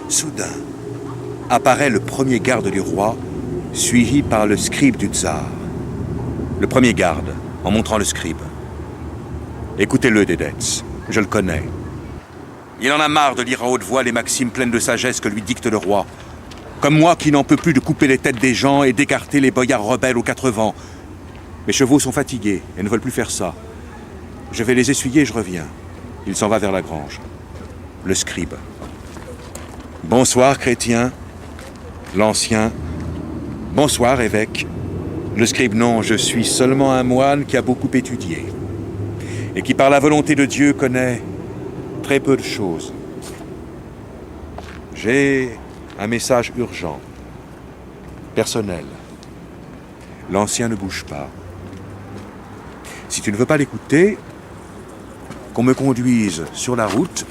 Soudain, apparaît le premier garde du roi, suivi par le scribe du tsar. Le premier garde, en montrant le scribe. Écoutez-le, Dedetz, je le connais. Il en a marre de lire à haute voix les maximes pleines de sagesse que lui dicte le roi. Comme moi qui n'en peux plus de couper les têtes des gens et d'écarter les boyards rebelles aux quatre vents. Mes chevaux sont fatigués et ne veulent plus faire ça. Je vais les essuyer et je reviens. Il s'en va vers la grange. Le scribe. Bonsoir, chrétien. L'ancien. Bonsoir, évêque. Le scribe, non, je suis seulement un moine qui a beaucoup étudié. Et qui, par la volonté de Dieu, connaît très peu de choses. J'ai un message urgent, personnel. L'ancien ne bouge pas. Si tu ne veux pas l'écouter, qu'on me conduise sur la route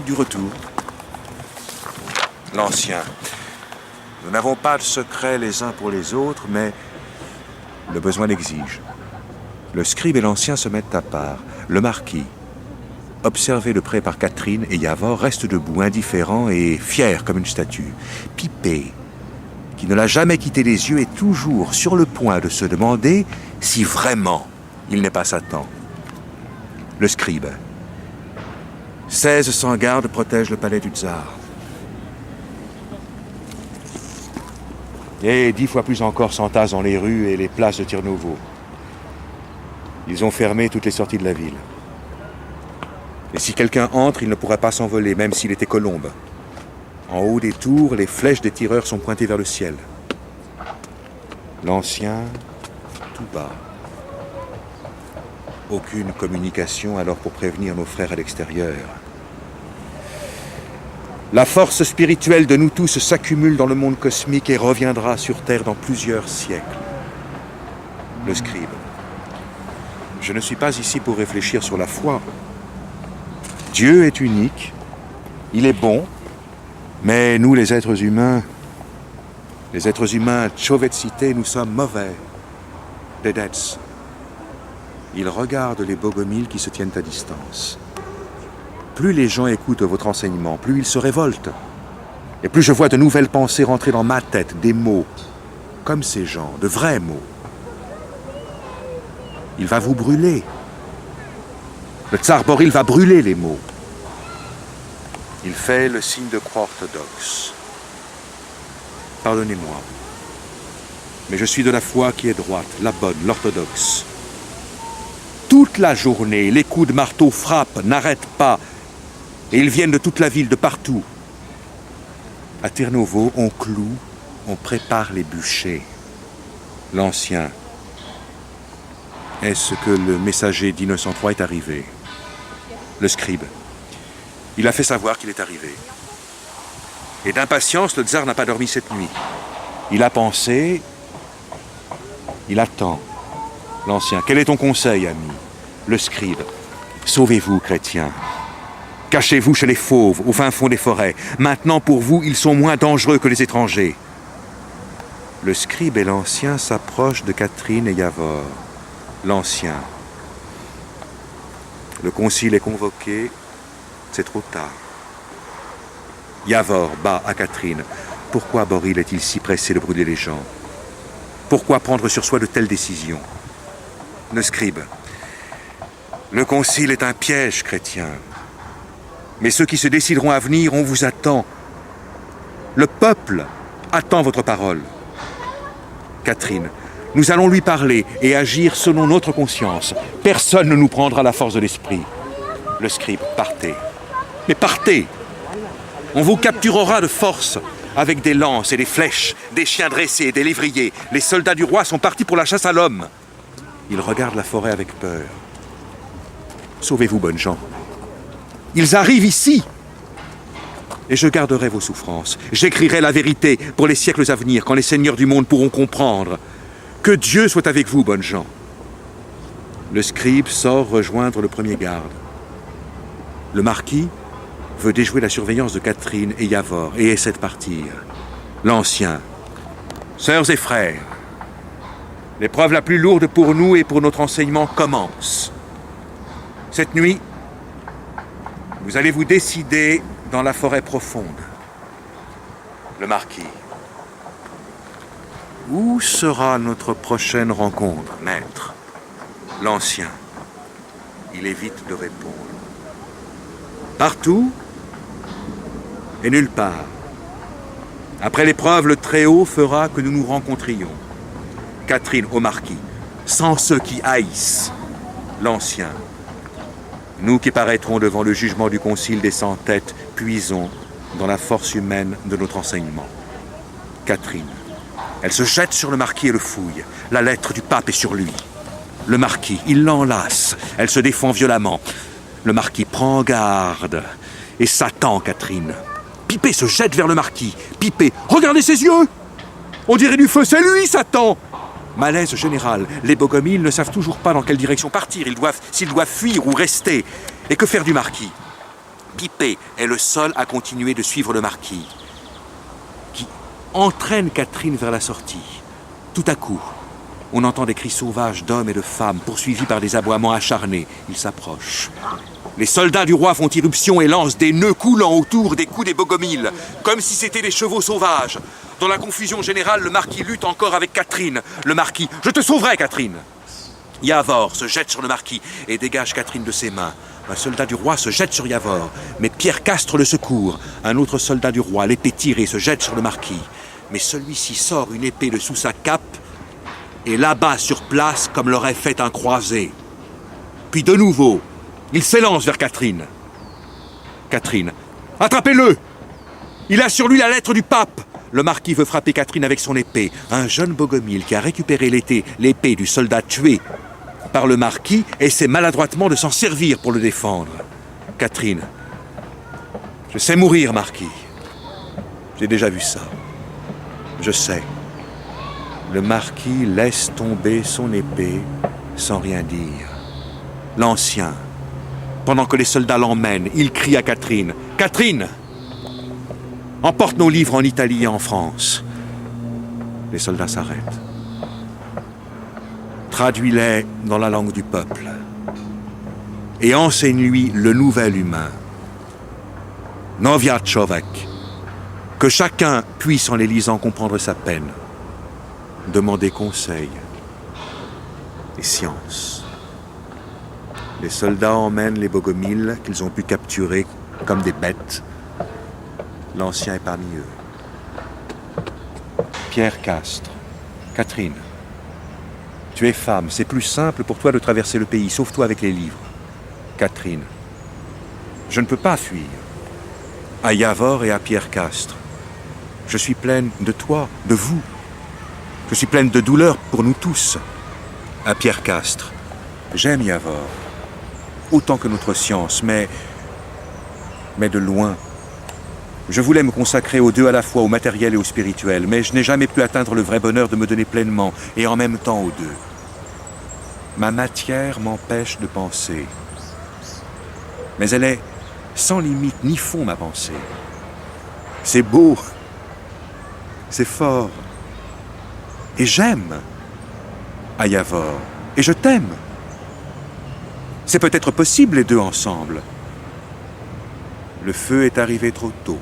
du retour. L'ancien. Nous n'avons pas de secret les uns pour les autres, mais le besoin l'exige. Le scribe et l'ancien se mettent à part. Le marquis, observé de près par Catherine et Yavor, reste debout, indifférent et fier comme une statue. Pipé, qui ne l'a jamais quitté les yeux, est toujours sur le point de se demander si vraiment il n'est pas Satan. Le scribe. 1600 gardes protègent le palais du tsar. Et 10 fois plus encore s'entassent dans les rues et les places de Tirnovo. Ils ont fermé toutes les sorties de la ville. Et si quelqu'un entre, il ne pourra pas s'envoler, même s'il était colombe. En haut des tours, les flèches des tireurs sont pointées vers le ciel. L'ancien, tout bas. Aucune communication alors pour prévenir nos frères à l'extérieur. La force spirituelle de nous tous s'accumule dans le monde cosmique et reviendra sur Terre dans plusieurs siècles. Le scribe. Je ne suis pas ici pour réfléchir sur la foi. Dieu est unique, il est bon, mais nous les êtres humains, Tchovetsité, nous sommes mauvais. Dedetz. Il regarde les bogomiles qui se tiennent à distance. Plus les gens écoutent votre enseignement, plus ils se révoltent. Et plus je vois de nouvelles pensées rentrer dans ma tête, des mots, comme ces gens, de vrais mots. Il va vous brûler. Le tsar Boril va brûler les mots. Il fait le signe de croix orthodoxe. Pardonnez-moi, mais je suis de la foi qui est droite, la bonne, l'orthodoxe. Toute la journée, les coups de marteau frappent, n'arrêtent pas. Et ils viennent de toute la ville, de partout. À Tirnovo, on cloue, on prépare les bûchers. L'ancien. Est-ce que le messager d'Innocent III est arrivé? Le scribe. Il a fait savoir qu'il est arrivé. Et d'impatience, le tsar n'a pas dormi cette nuit. Il a pensé... Il attend. L'ancien. Quel est ton conseil, ami? Le scribe. Sauvez-vous, chrétiens. Cachez-vous chez les fauves, au fin fond des forêts. Maintenant, pour vous, ils sont moins dangereux que les étrangers. Le scribe et l'ancien s'approchent de Catherine et Yavor. L'ancien. Le concile est convoqué. C'est trop tard. Yavor bat à Catherine. Pourquoi Boril est-il si pressé de brûler les gens? Pourquoi prendre sur soi de telles décisions? Le scribe. Le concile est un piège, chrétien. Mais ceux qui se décideront à venir, on vous attend. Le peuple attend votre parole. Catherine. Nous allons lui parler et agir selon notre conscience. Personne ne nous prendra la force de l'esprit. Le scribe. Partez. Mais partez! On vous capturera de force, avec des lances et des flèches, des chiens dressés et des lévriers. Les soldats du roi sont partis pour la chasse à l'homme. Ils regardent la forêt avec peur. Sauvez-vous, bonnes gens. Ils arrivent ici. Et je garderai vos souffrances. J'écrirai la vérité pour les siècles à venir, quand les seigneurs du monde pourront comprendre. Que Dieu soit avec vous, bonnes gens. Le scribe sort rejoindre le premier garde. Le marquis veut déjouer la surveillance de Catherine et Yavor et essaie de partir. L'ancien. Sœurs et frères, l'épreuve la plus lourde pour nous et pour notre enseignement commence. Cette nuit, Vous allez vous décider dans la forêt profonde. Le marquis. Où sera notre prochaine rencontre, maître? L'ancien. Il évite de répondre. Partout et nulle part. Après l'épreuve, le Très-Haut fera que nous nous rencontrions. Catherine au marquis, sans ceux qui haïssent. L'ancien. Nous qui paraîtrons devant le jugement du concile des 100 têtes, puisons dans la force humaine de notre enseignement. Catherine. Elle se jette sur le marquis et le fouille. La lettre du pape est sur lui. Le marquis, il l'enlace. Elle se défend violemment. Le marquis prend garde et s'attend, Catherine. Pipé se jette vers le marquis. Pipé, regardez ses yeux! On dirait du feu, c'est lui, Satan! Malaise général. Les bogomiles ne savent toujours pas dans quelle direction partir. S'ils doivent fuir ou rester. Et que faire du marquis? Pipé est le seul à continuer de suivre le marquis, qui entraîne Catherine vers la sortie. Tout à coup, on entend des cris sauvages d'hommes et de femmes, poursuivis par des aboiements acharnés. Ils s'approchent. Les soldats du roi font irruption et lancent des nœuds coulants autour des coups des bogomiles, comme si c'étaient des chevaux sauvages. Dans la confusion générale, le marquis lutte encore avec Catherine. Le marquis, « Je te sauverai, Catherine !» Yavor se jette sur le marquis et dégage Catherine de ses mains. Un soldat du roi se jette sur Yavor, mais Pierre Castre le secourt. Un autre soldat du roi, l'épée tirée, se jette sur le marquis. Mais celui-ci sort une épée de sous sa cape et l'abat sur place comme l'aurait fait un croisé. Puis de nouveau, il s'élance vers Catherine. Catherine, attrapez-le! Il a sur lui la lettre du pape! Le marquis veut frapper Catherine avec son épée. Un jeune bogomile qui a récupéré l'épée du soldat tué par le marquis essaie maladroitement de s'en servir pour le défendre. Catherine, je sais mourir, marquis. J'ai déjà vu ça. Je sais. Le marquis laisse tomber son épée sans rien dire. L'ancien, pendant que les soldats l'emmènent, il crie à Catherine. « Catherine, emporte nos livres en Italie et en France. » Les soldats s'arrêtent. Traduis-les dans la langue du peuple et enseigne-lui le nouvel humain. Novia Човек, que chacun puisse en les lisant comprendre sa peine, demander conseil et science. Les soldats emmènent les bogomiles qu'ils ont pu capturer comme des bêtes. L'ancien est parmi eux. Pierre Castre. Catherine, tu es femme, c'est plus simple pour toi de traverser le pays, sauve-toi avec les livres. Catherine, je ne peux pas fuir. À Yavor et à Pierre Castre, je suis pleine de toi, de vous. Je suis pleine de douleur pour nous tous. À Pierre Castre, j'aime Yavor, autant que notre science, mais de loin. Je voulais me consacrer aux deux à la fois, au matériel et au spirituel, mais je n'ai jamais pu atteindre le vrai bonheur de me donner pleinement et en même temps aux deux. Ma matière m'empêche de penser. Mais elle est sans limite ni fond, ma pensée. C'est beau, c'est fort. Et j'aime à Yavor, et je t'aime. C'est peut-être possible les deux ensemble. Le feu est arrivé trop tôt.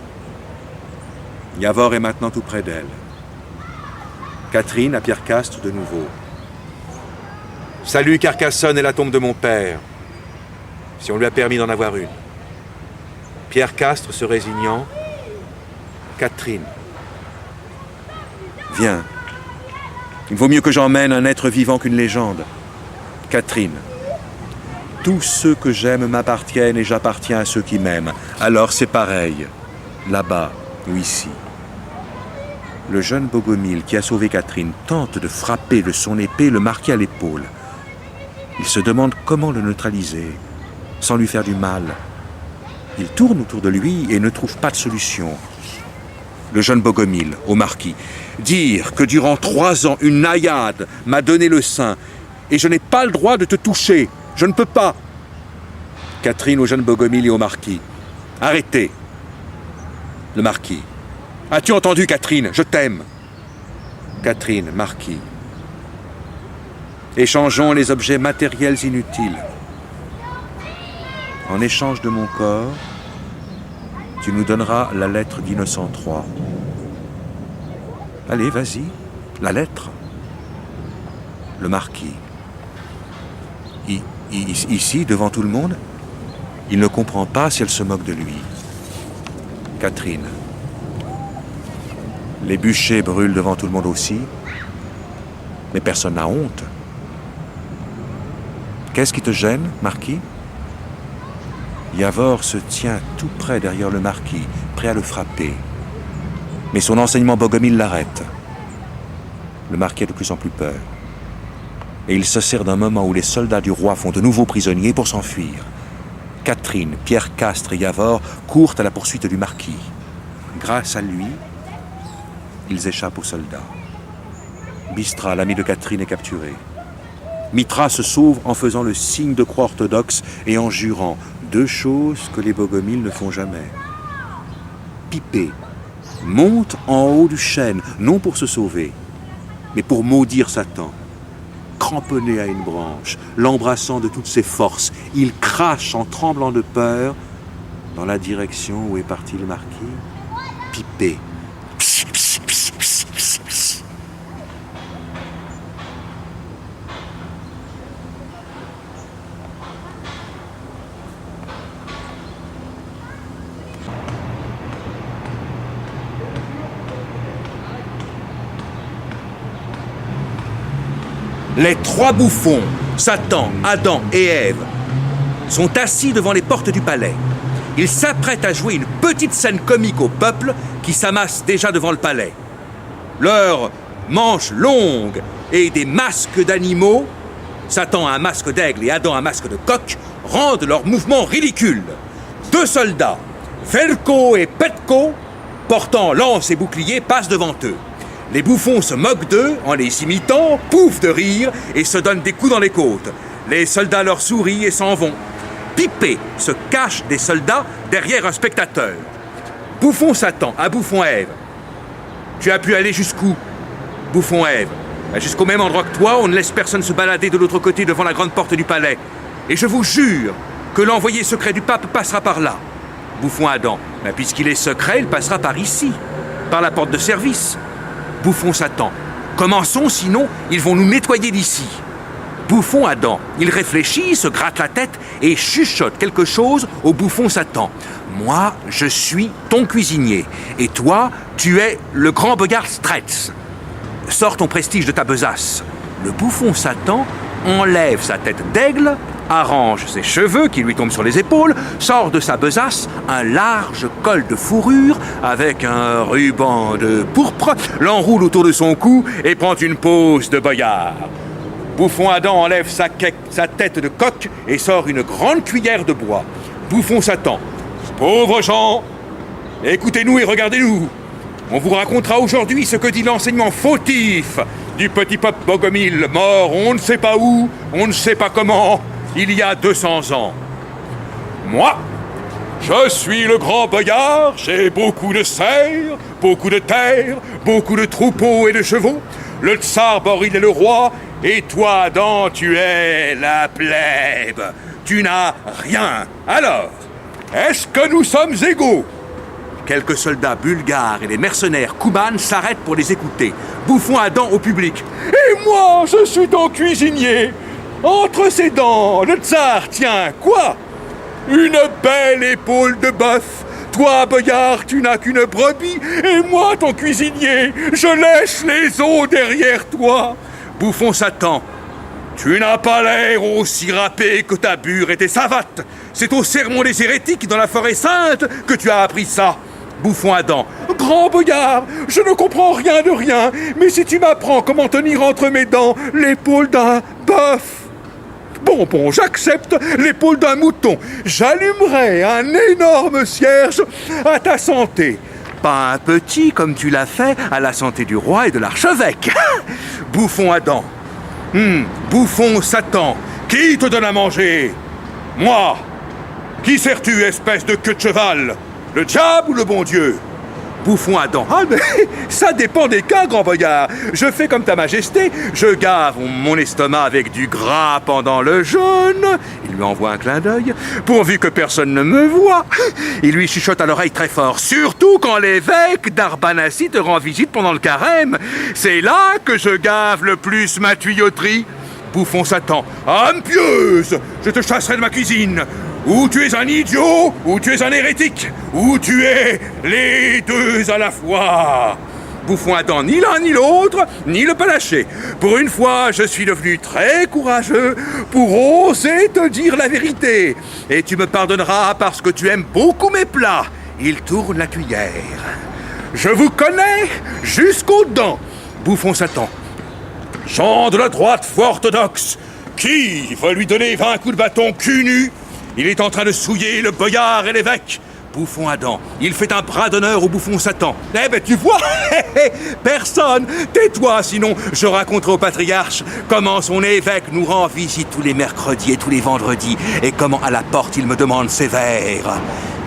Yavor est maintenant tout près d'elle. Catherine à Pierre Castre de nouveau. Salut Carcassonne et la tombe de mon père, si on lui a permis d'en avoir une. Pierre Castre se résignant. Catherine. Viens. Il vaut mieux que j'emmène un être vivant qu'une légende. Catherine. Tous ceux que j'aime m'appartiennent et j'appartiens à ceux qui m'aiment. Alors c'est pareil, là-bas ou ici. Le jeune bogomile qui a sauvé Catherine tente de frapper de son épée le marquis à l'épaule. Il se demande comment le neutraliser, sans lui faire du mal. Il tourne autour de lui et ne trouve pas de solution. Le jeune bogomile, au marquis, dire que durant 3 ans, une naïade m'a donné le sein et je n'ai pas le droit de te toucher. Je ne peux pas. Catherine au jeune bogomile et au marquis. Arrêtez. Le marquis. As-tu entendu, Catherine? Je t'aime. Catherine, marquis. Échangeons les objets matériels inutiles. En échange de mon corps, Tu nous donneras la lettre d'Innocent III. Allez, vas-y, la lettre. Le marquis. Ici, devant tout le monde, il ne comprend pas si elle se moque de lui. Catherine. Les bûchers brûlent devant tout le monde aussi, mais personne n'a honte. Qu'est-ce qui te gêne, marquis? Yavor se tient tout près derrière le marquis, prêt à le frapper. Mais son enseignement Bogomil l'arrête. Le marquis a de plus en plus peur. Et il se sert d'un moment où les soldats du roi font de nouveaux prisonniers pour s'enfuir. Catherine, Pierre Castres et Yavor courent à la poursuite du marquis. Grâce à lui, ils échappent aux soldats. Bistra, l'ami de Catherine, est capturé. Mitra se sauve en faisant le signe de croix orthodoxe et en jurant deux choses que les Bogomils ne font jamais. Pipé monte en haut du chêne, non pour se sauver, mais pour maudire Satan. Cramponné à une branche, l'embrassant de toutes ses forces, il crache en tremblant de peur dans la direction où est parti le marquis. Pipé. Pss, pss, pss, pss, pss, pss. Les trois bouffons, Satan, Adam et Ève, sont assis devant les portes du palais. Ils s'apprêtent à jouer une petite scène comique au peuple qui s'amasse déjà devant le palais. Leurs manches longues et des masques d'animaux, Satan a un masque d'aigle et Adam un masque de coq, rendent leurs mouvements ridicules. Deux soldats, Velko et Petko, portant lance et bouclier, passent devant eux. Les bouffons se moquent d'eux en les imitant, pouffent de rire et se donnent des coups dans les côtes. Les soldats leur sourient et s'en vont. Pipé se cache des soldats derrière un spectateur. Bouffon Satan à Bouffon Ève. Tu as pu aller jusqu'où, Bouffon Ève? Jusqu'au même endroit que toi, on ne laisse personne se balader de l'autre côté devant la grande porte du palais. Et je vous jure que l'envoyé secret du pape passera par là. Bouffon Adam, puisqu'il est secret, il passera par ici, par la porte de service. Bouffon Satan, commençons, sinon ils vont nous nettoyer d'ici. Bouffon Adam, il réfléchit, se gratte la tête et chuchote quelque chose au Bouffon Satan. Moi, je suis ton cuisinier, et toi, tu es le grand Bogart Stretz. Sors ton prestige de ta besace. Le Bouffon Satan enlève sa tête d'aigle, arrange ses cheveux qui lui tombent sur les épaules, sort de sa besace un large col de fourrure avec un ruban de pourpre, l'enroule autour de son cou et prend une pose de boyard. Bouffon Adam enlève sa tête de coq et sort une grande cuillère de bois. Bouffon Satan, pauvres gens, écoutez-nous et regardez-nous. On vous racontera aujourd'hui ce que dit l'enseignement fautif du petit peuple Bogomil, mort on ne sait pas où, on ne sait pas comment, il y a 200 ans. Moi, je suis le grand Boyard, j'ai beaucoup de serres, beaucoup de terre, beaucoup de troupeaux et de chevaux. Le tsar Boril est le roi, et toi, Adam, tu es la plèbe. Tu n'as rien. Alors, est-ce que nous sommes égaux? Quelques soldats bulgares et les mercenaires Kouban s'arrêtent pour les écouter. Bouffon Adam au public. Et moi, je suis ton cuisinier. Entre ses dents, le tsar tient quoi? Une belle épaule de bœuf. Toi, Boyard, tu n'as qu'une brebis. Et moi, ton cuisinier, je lèche les os derrière toi. Bouffon Satan. Tu n'as pas l'air aussi râpé que ta bure et tes savates. C'est au sermon des hérétiques dans la forêt sainte que tu as appris ça. Bouffon Adam. Grand Boyard, je ne comprends rien de rien, mais si tu m'apprends comment tenir entre mes dents l'épaule d'un bœuf. Bon, j'accepte l'épaule d'un mouton. J'allumerai un énorme cierge à ta santé. Pas un petit comme tu l'as fait à la santé du roi et de l'archevêque. Bouffon Adam. Bouffon Satan, qui te donne à manger? Moi. Qui sers-tu, espèce de queue de cheval? Le diable ou le bon Dieu? Bouffon Adam. Ah, mais ça dépend des cas, grand boyard. Je fais comme ta majesté, je gave mon estomac avec du gras pendant le jeûne. Il lui envoie un clin d'œil, pourvu que personne ne me voie. Il lui chuchote à l'oreille très fort, surtout quand l'évêque d'Arbanassi te rend visite pendant le carême. C'est là que je gave le plus ma tuyauterie. Bouffon Satan. Âme pieuse, je te chasserai de ma cuisine. Ou tu es un idiot, ou tu es un hérétique, ou tu es les deux à la fois. Bouffon Adam, ni l'un ni l'autre, ni le panaché. Pour une fois, je suis devenu très courageux pour oser te dire la vérité. Et tu me pardonneras parce que tu aimes beaucoup mes plats. Il tourne la cuillère. Je vous connais jusqu'aux dents. Bouffon Satan. Jean de la droite foi orthodoxe, qui veut lui donner 20 coups de bâton cul nu? Il est en train de souiller le boyard et l'évêque. Bouffon Adam, il fait un bras d'honneur au Bouffon Satan. Eh ben tu vois, personne. Tais-toi, sinon je raconterai au patriarche comment son évêque nous rend visite tous les mercredis et tous les vendredis, et comment à la porte il me demande ses verres.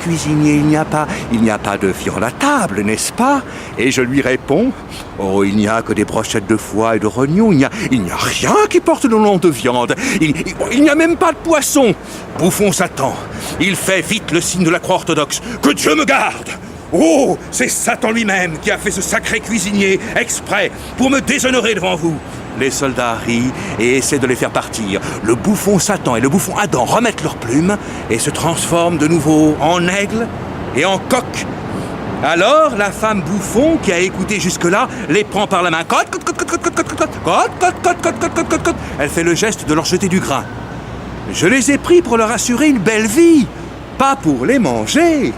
Cuisinier, il n'y a pas de viande à table, n'est-ce pas? Et je lui réponds, oh, il n'y a que des brochettes de foie et de rognons, il n'y a rien qui porte le nom de viande, il n'y a même pas de poisson. Bouffon Satan, il fait vite le signe de la croix orthodoxe, que Dieu me garde. Oh, c'est Satan lui-même qui a fait ce sacré cuisinier exprès pour me déshonorer devant vous. Les soldats rient et essaient de les faire partir. Le Bouffon Satan et le Bouffon Adam remettent leurs plumes et se transforment de nouveau en aigle et en coq. Alors, la femme Bouffon, qui a écouté jusque-là, les prend par la main. Cote, cote, cote, cote, cote, cote, cote, cote, cote, cote, cote, cote, cote, cote. Elle fait le geste de leur jeter du grain. Je les ai pris pour leur assurer une belle vie, pas pour les manger.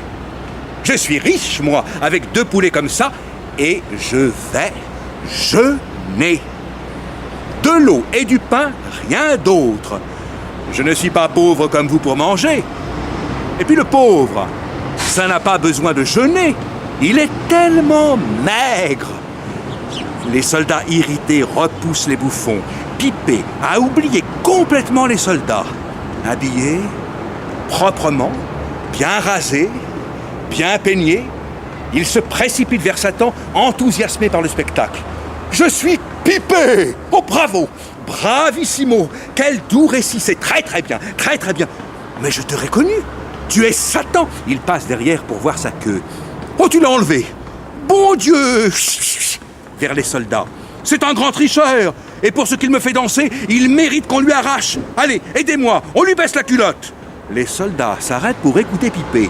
Je suis riche, moi, avec 2 poulets comme ça, et je vais jeûner. De l'eau et du pain, rien d'autre. Je ne suis pas pauvre comme vous pour manger. Et puis le pauvre, ça n'a pas besoin de jeûner. Il est tellement maigre. Les soldats irrités repoussent les bouffons. Pipé a oublié complètement les soldats. Habillés, proprement, bien rasés, bien peignés, il se précipite vers Satan, enthousiasmé par le spectacle. Je suis Pipé! Oh, bravo! Bravissimo! Quel doux récit! C'est très très bien, très très bien. Mais je te reconnus. Tu es Satan! Il passe derrière pour voir sa queue. Oh, tu l'as enlevé! Bon Dieu! Vers les soldats. C'est un grand tricheur! Et pour ce qu'il me fait danser, il mérite qu'on lui arrache! Allez, aidez-moi! On lui baisse la culotte! Les soldats s'arrêtent pour écouter Pipé.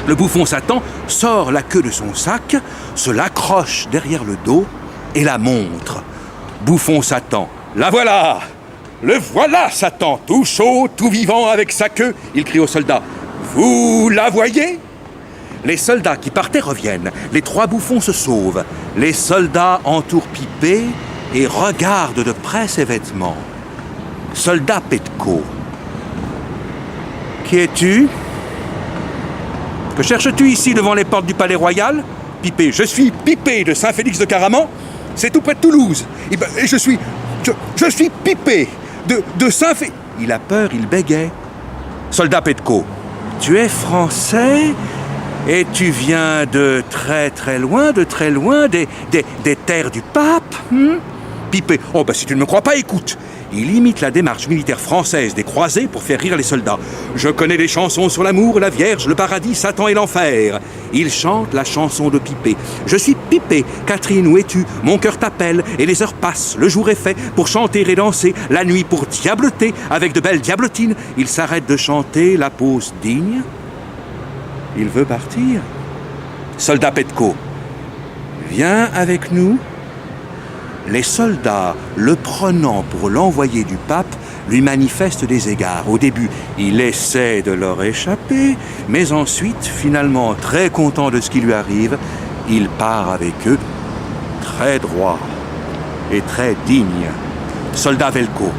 Le Bouffon Satan sort la queue de son sac, se l'accroche derrière le dos et la montre. Bouffon Satan. La voilà! Le voilà, Satan, tout chaud, tout vivant avec sa queue. Il crie aux soldats. Vous la voyez? Les soldats qui partaient reviennent. Les 3 bouffons se sauvent. Les soldats entourent Pipé et regardent de près ses vêtements. Soldat Petko. Qui es-tu? Que cherches-tu ici devant les portes du palais royal? Pipé. Je suis Pipé de Saint-Félix de Caraman. C'est tout près de Toulouse. Et je suis Pipé de Saint-Félix. Il a peur, il bégaye. Soldat Petko. Tu es français et tu viens de très loin, des terres du pape, Pipé. Oh, si tu ne me crois pas, écoute. Il imite la démarche militaire française des croisés pour faire rire les soldats. Je connais les chansons sur l'amour, la Vierge, le paradis, Satan et l'enfer. Il chante la chanson de Pipé. Je suis Pipé, Catherine, où es-tu? Mon cœur t'appelle et les heures passent. Le jour est fait pour chanter et danser, la nuit pour diabloter avec de belles diablotines. Il s'arrête de chanter la pause digne. Il veut partir. Soldat Petko, viens avec nous. Les soldats, le prenant pour l'envoyé du pape, lui manifestent des égards. Au début, il essaie de leur échapper, mais ensuite, finalement très content de ce qui lui arrive, il part avec eux, très droit et très digne. Soldat Velko.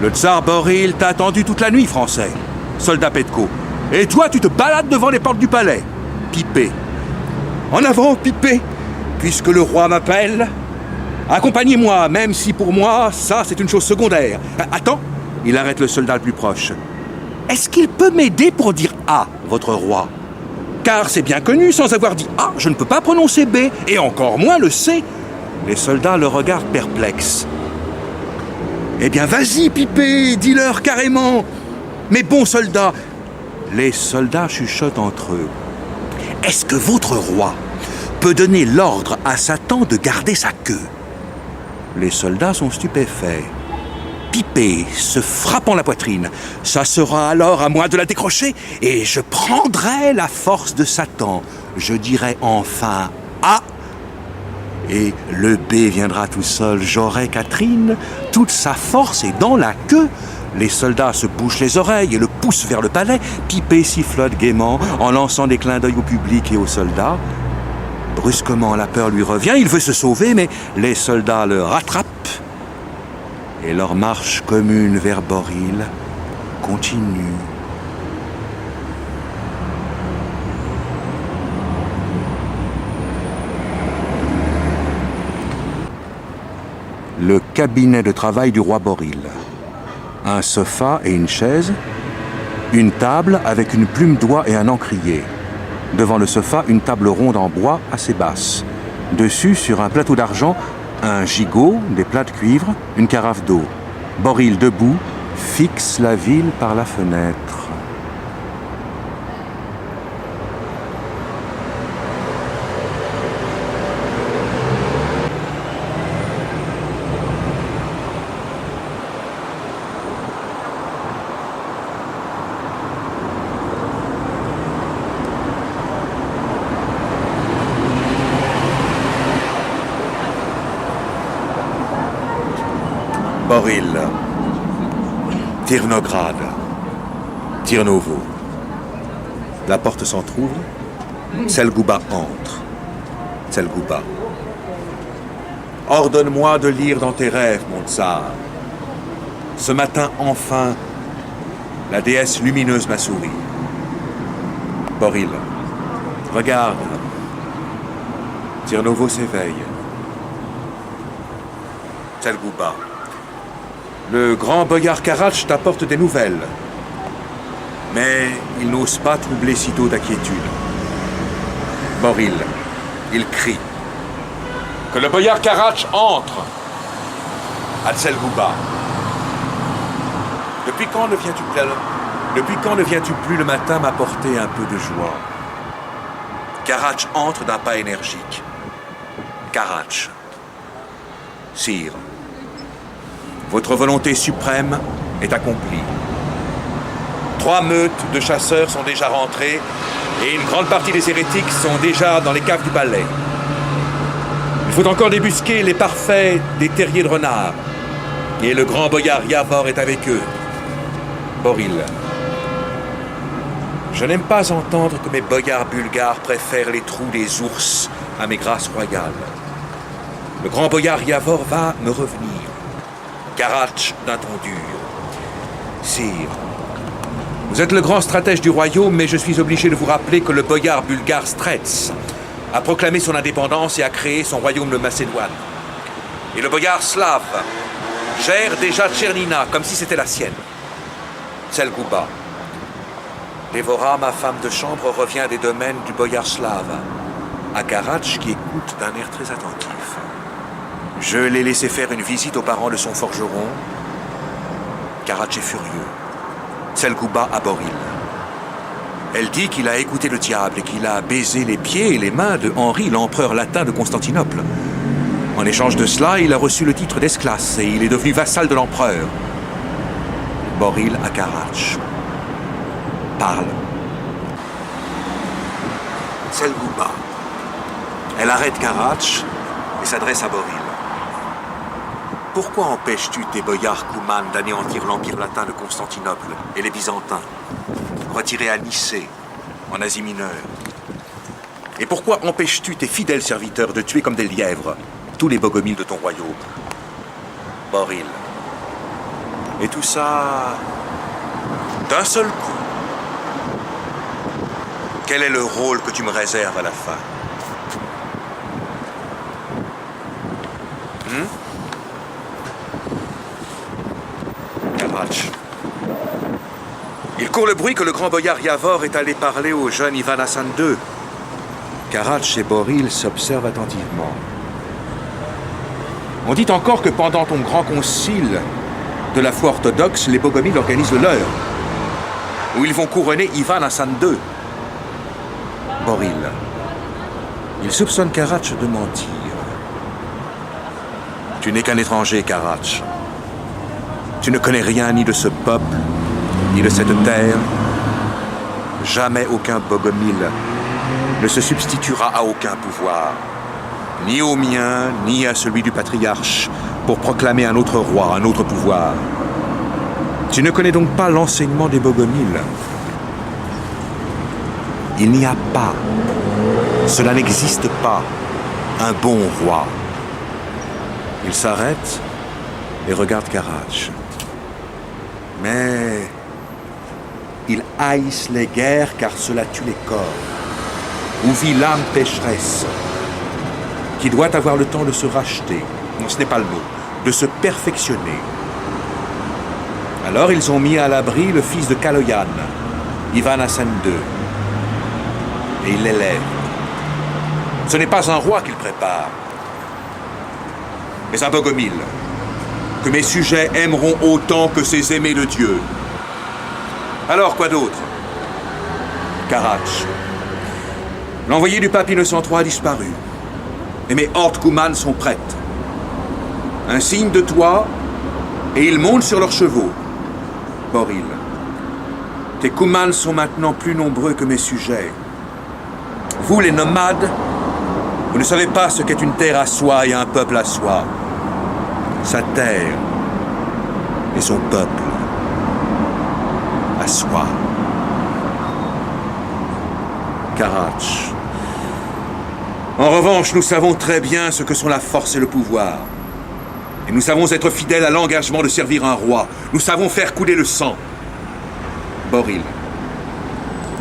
Le tsar Boril t'a attendu toute la nuit, français. Soldat Petko. Et toi, tu te balades devant les portes du palais. Pipé. En avant, Pipé, puisque le roi m'appelle. Accompagnez-moi, même si pour moi, ça, c'est une chose secondaire. Attends, il arrête le soldat le plus proche. Est-ce qu'il peut m'aider pour dire « Ah, votre roi » car c'est bien connu, sans avoir dit A, je ne peux pas prononcer B, et encore moins le C. Les soldats le regardent perplexes. Eh bien, vas-y, Pipé, dis-leur carrément. Mais bon soldat, les soldats chuchotent entre eux. Est-ce que votre roi peut donner l'ordre à Satan de garder sa queue? Les soldats sont stupéfaits. Pipé se frappant la poitrine. Ça sera alors à moi de la décrocher et je prendrai la force de Satan. Je dirai enfin A et le B viendra tout seul. J'aurai Catherine, toute sa force est dans la queue. Les soldats se bouchent les oreilles et le poussent vers le palais. Pipé sifflote gaiement en lançant des clins d'œil au public et aux soldats. Brusquement, la peur lui revient. Il veut se sauver, mais les soldats le rattrapent. Et leur marche commune vers Boril continue. Le cabinet de travail du roi Boril. Un sofa et une chaise, une table avec une plume d'oie et un encrier. Devant le sofa, une table ronde en bois assez basse. Dessus, sur un plateau d'argent, un gigot, des plats de cuivre, une carafe d'eau. Boril debout, fixe la ville par la fenêtre. Boril, Tirnograd, Tirnovo. La porte s'entr'ouvre. Tselgouba entre. Tselgouba. Ordonne-moi de lire dans tes rêves, mon tsar. Ce matin, enfin, la déesse lumineuse m'a souri. Boril, regarde. Tirnovo s'éveille. Tselgouba. Le grand boyard Karatch t'apporte des nouvelles. Mais il n'ose pas troubler sitôt ta quiétude. Boril, il crie. Que le boyard Karatch entre. À Tselgouba. Depuis quand ne viens-tu plus le matin m'apporter un peu de joie? Karatch entre d'un pas énergique. Karatch. Sire. Votre volonté suprême est accomplie. 3 meutes de chasseurs sont déjà rentrées et une grande partie des hérétiques sont déjà dans les caves du palais. Il faut encore débusquer les parfaits des terriers de renards. Et le grand boyard Yavor est avec eux. Boril. Je n'aime pas entendre que mes boyards bulgares préfèrent les trous des ours à mes grâces royales. Le grand boyard Yavor va me revenir. Karatch d'un ton dur. Sire, vous êtes le grand stratège du royaume, mais je suis obligé de vous rappeler que le boyard bulgare Strets a proclamé son indépendance et a créé son royaume de Macédoine. Et le boyard slave gère déjà Tchernina comme si c'était la sienne. Tselgouba. Dévora, ma femme de chambre, revient des domaines du boyard slave. À Karatch qui écoute d'un air très attentif. Je l'ai laissé faire une visite aux parents de son forgeron. Karatch est furieux. Tselgouba à Boril. Elle dit qu'il a écouté le diable et qu'il a baisé les pieds et les mains de Henri, l'empereur latin de Constantinople. En échange de cela, il a reçu le titre d'Esclas et il est devenu vassal de l'empereur. Boril à Karatch. Parle. Tselgouba. Elle arrête Karatch et s'adresse à Boril. Pourquoi empêches-tu tes boyards Kouman d'anéantir l'empire latin de Constantinople et les Byzantins, retirés à Nicée, en Asie mineure? Et pourquoi empêches-tu tes fidèles serviteurs de tuer comme des lièvres tous les bogomiles de ton royaume? Boril. Et tout ça d'un seul coup. Quel est le rôle que tu me réserves à la fin? Karatch. Il court le bruit que le grand boyard Yavor est allé parler au jeune Ivan Hassan II. Karatch et Boril s'observent attentivement. On dit encore que pendant ton grand concile de la foi orthodoxe, les Bogomiles organisent le leur, où ils vont couronner Ivan Hassan II. Boril, il soupçonne Karatch de mentir. Tu n'es qu'un étranger, Karatch. Tu ne connais rien ni de ce peuple, ni de cette terre. Jamais aucun Bogomile ne se substituera à aucun pouvoir, ni au mien, ni à celui du patriarche, pour proclamer un autre roi, un autre pouvoir. Tu ne connais donc pas l'enseignement des Bogomiles. Il n'y a pas, cela n'existe pas, un bon roi. Il s'arrête et regarde Karatch. Mais ils haïssent les guerres car cela tue les corps, où vit l'âme pécheresse, qui doit avoir le temps de se racheter, non ce n'est pas le mot, de se perfectionner. Alors ils ont mis à l'abri le fils de Kaloyan, Ivan Hassan II, et ils l'élèvent. Ce n'est pas un roi qu'ils préparent, mais un Bogomile, que mes sujets aimeront autant que ces aimés de Dieu. Alors, quoi d'autre? Karatch. L'envoyé du pape Innocent III a disparu, et mes hordes Koumanes sont prêtes. Un signe de toi, et ils montent sur leurs chevaux. Boril, tes Koumanes sont maintenant plus nombreux que mes sujets. Vous, les nomades, vous ne savez pas ce qu'est une terre à soi et un peuple à soi. Sa terre et son peuple à soi. Karatch. En revanche, nous savons très bien ce que sont la force et le pouvoir. Et nous savons être fidèles à l'engagement de servir un roi. Nous savons faire couler le sang. Boril,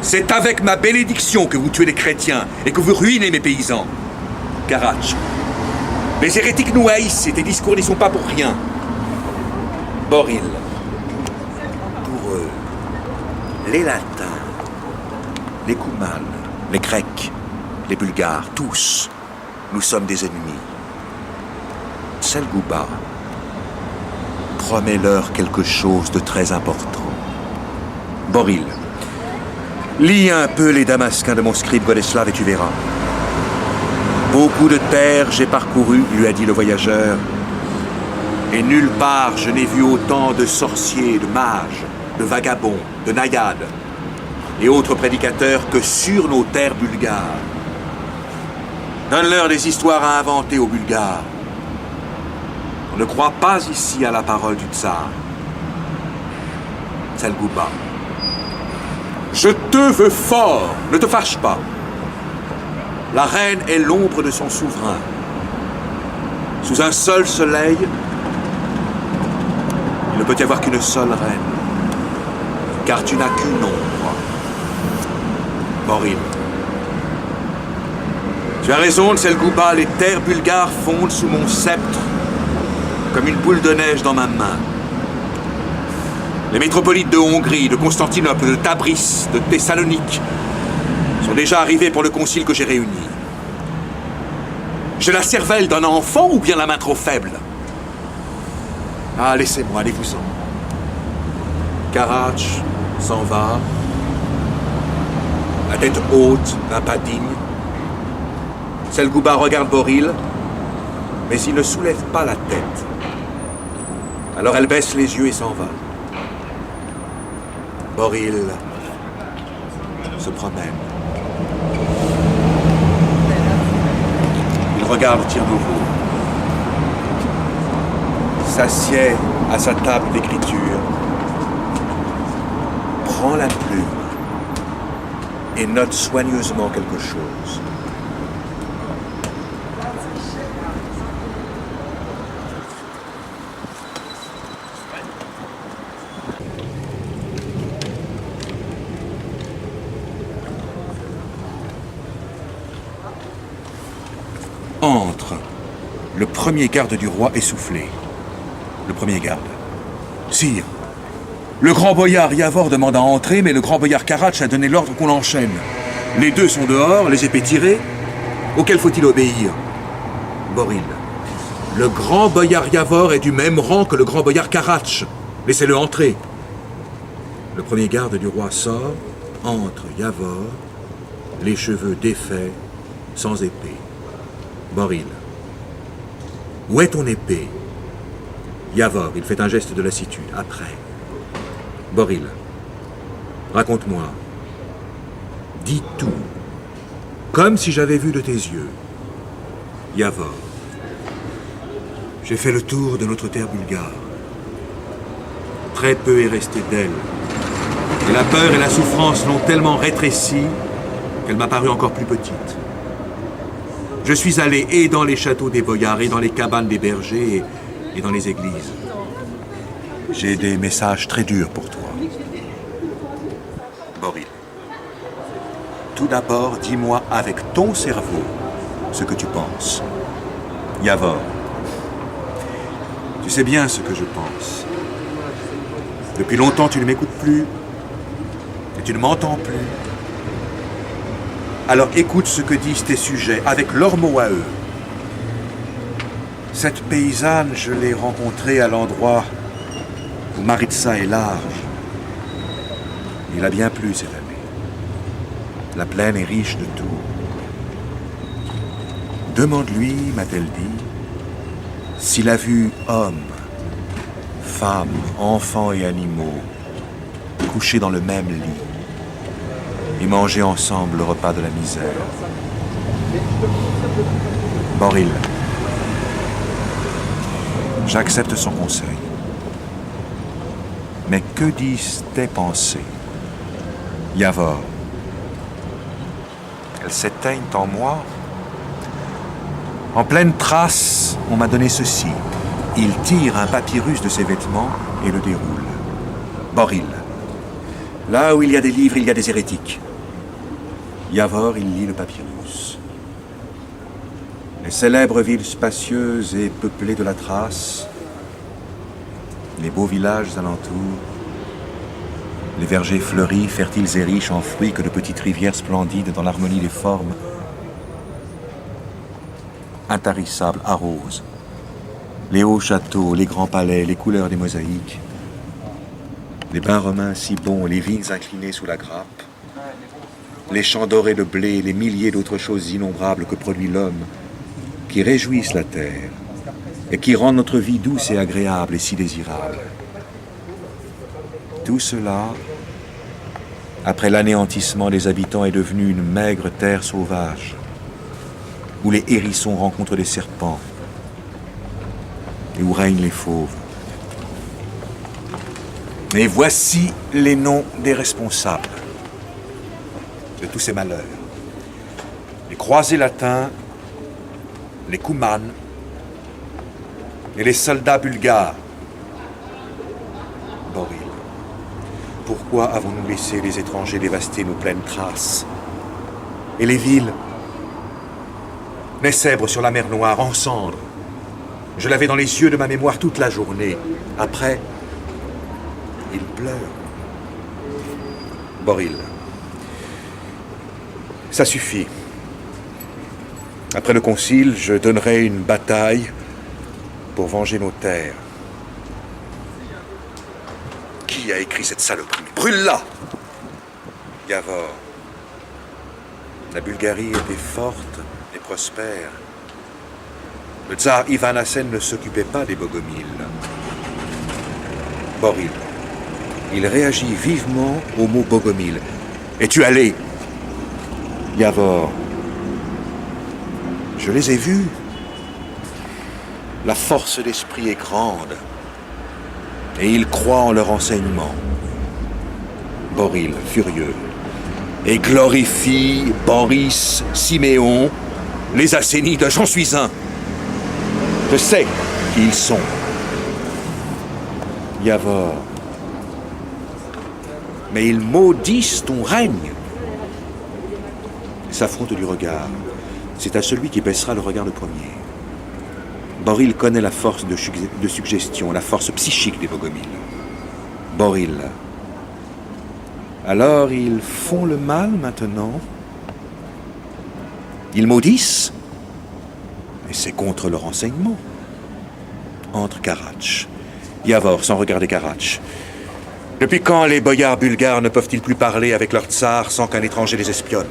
c'est avec ma bénédiction que vous tuez les chrétiens et que vous ruinez mes paysans. Karatch. Les hérétiques nous haïssent et tes discours n'y sont pas pour rien. Boril. Pour eux, les Latins, les Koumanes, les Grecs, les Bulgares, tous, nous sommes des ennemis. Selgouba, promets-leur quelque chose de très important. Boril, lis un peu les Damasquins de mon scribe Godeslav et tu verras. Beaucoup de terres j'ai parcouru, lui a dit le voyageur, et nulle part je n'ai vu autant de sorciers, de mages, de vagabonds, de naïades et autres prédicateurs que sur nos terres bulgares. Donne-leur des histoires à inventer aux Bulgares. On ne croit pas ici à la parole du tsar. Selgouba. Je te veux fort, ne te fâche pas. La reine est l'ombre de son souverain. Sous un seul soleil, il ne peut y avoir qu'une seule reine, car tu n'as qu'une ombre. Boril. Tu as raison, Selgouba, les terres bulgares fondent sous mon sceptre, comme une boule de neige dans ma main. Les métropolites de Hongrie, de Constantinople, de Tabriz, de Thessalonique sont déjà arrivés pour le concile que j'ai réuni. J'ai la cervelle d'un enfant ou bien la main trop faible? Ah, laissez-moi, allez-vous-en. Karatch s'en va, la tête haute, d'un pas digne. Selgouba regarde Boril, mais il ne soulève pas la tête. Alors elle baisse les yeux et s'en va. Boril se promène. Il regarde Tir-Nouveau. S'assied à sa table d'écriture. Prend la plume et note soigneusement quelque chose. Entre. Le premier garde du roi essoufflé. Le premier garde. Sire, Le grand boyard Yavor demande à entrer, mais le grand boyard Karatch a donné l'ordre qu'on l'enchaîne. Les deux sont dehors, les épées tirées. Auquel faut-il obéir? Boril. Le grand boyard Yavor est du même rang que le grand boyard Karatch. Laissez-le entrer. Le premier garde du roi sort, entre Yavor, les cheveux défaits, sans épée. Boril. Où est ton épée? Yavor, il fait un geste de lassitude. Après. Boril. Raconte-moi. Dis tout. Comme si j'avais vu de tes yeux. Yavor. J'ai fait le tour de notre terre bulgare. Très peu est resté d'elle. Et la peur et la souffrance l'ont tellement rétrécie qu'elle m'a paru encore plus petite. Je suis allé et dans les châteaux des boyards, et dans les cabanes des bergers, et dans les églises. J'ai des messages très durs pour toi. Boril. Tout d'abord, dis-moi avec ton cerveau ce que tu penses. Yavor. Tu sais bien ce que je pense. Depuis longtemps, tu ne m'écoutes plus. Et tu ne m'entends plus. Alors écoute ce que disent tes sujets, avec leurs mots à eux. Cette paysanne, je l'ai rencontrée à l'endroit où Maritsa est large. Il a bien plu cette année. La plaine est riche de tout. Demande-lui, m'a-t-elle dit, s'il a vu hommes, femmes, enfants et animaux couchés dans le même lit et manger ensemble le repas de la misère. Boril. J'accepte son conseil. Mais que disent tes pensées? Yavor. Elles s'éteignent en moi. En pleine trace, on m'a donné ceci. Il tire un papyrus de ses vêtements et le déroule. Boril. Là où il y a des livres, il y a des hérétiques. Yavor, il lit le papyrus. Les célèbres villes spacieuses et peuplées de la Thrace, les beaux villages alentours, les vergers fleuris, fertiles et riches en fruits que de petites rivières splendides dans l'harmonie des formes, intarissables, arrosent. Les hauts châteaux, les grands palais, les couleurs des mosaïques, les bains romains si bons, les vignes inclinées sous la grappe, les champs dorés de blé, les milliers d'autres choses innombrables que produit l'homme, qui réjouissent la terre et qui rendent notre vie douce et agréable et si désirable. Tout cela, après l'anéantissement des habitants, est devenu une maigre terre sauvage, où les hérissons rencontrent des serpents et où règnent les fauves. Et voici les noms des responsables de tous ces malheurs. Les croisés latins, les Koumanes et les soldats bulgares. Boril. Pourquoi avons-nous laissé les étrangers dévaster nos plaines Thraces? Et les villes? Nessèbres sur la mer Noire, en cendres. Je l'avais dans les yeux de ma mémoire toute la journée. Après, il pleure. Boril. Ça suffit. Après le concile, je donnerai une bataille pour venger nos terres. Qui a écrit cette saloperie? Brûle-la! Yavor. La Bulgarie était forte et prospère. Le tsar Ivan Hassen ne s'occupait pas des Bogomiles. Boril. Il réagit vivement au mot Bogomil. Es-tu allé? Yavor. Je les ai vus. La force d'esprit est grande. Et ils croient en leur enseignement. Boril, furieux. Et glorifie Boris, Siméon, les Assénides, j'en suis un. Je sais qui ils sont. Yavor. Mais ils maudissent ton règne. Ils s'affrontent du regard. C'est à celui qui baissera le regard le premier. Boril connaît la force de suggestion, la force psychique des Bogomiles. Boril. Alors ils font le mal maintenant. Ils maudissent. Et c'est contre leur enseignement. Entre Karatch. Yavor, sans regarder Karatch. Depuis quand les boyards bulgares ne peuvent-ils plus parler avec leur tsar sans qu'un étranger les espionne?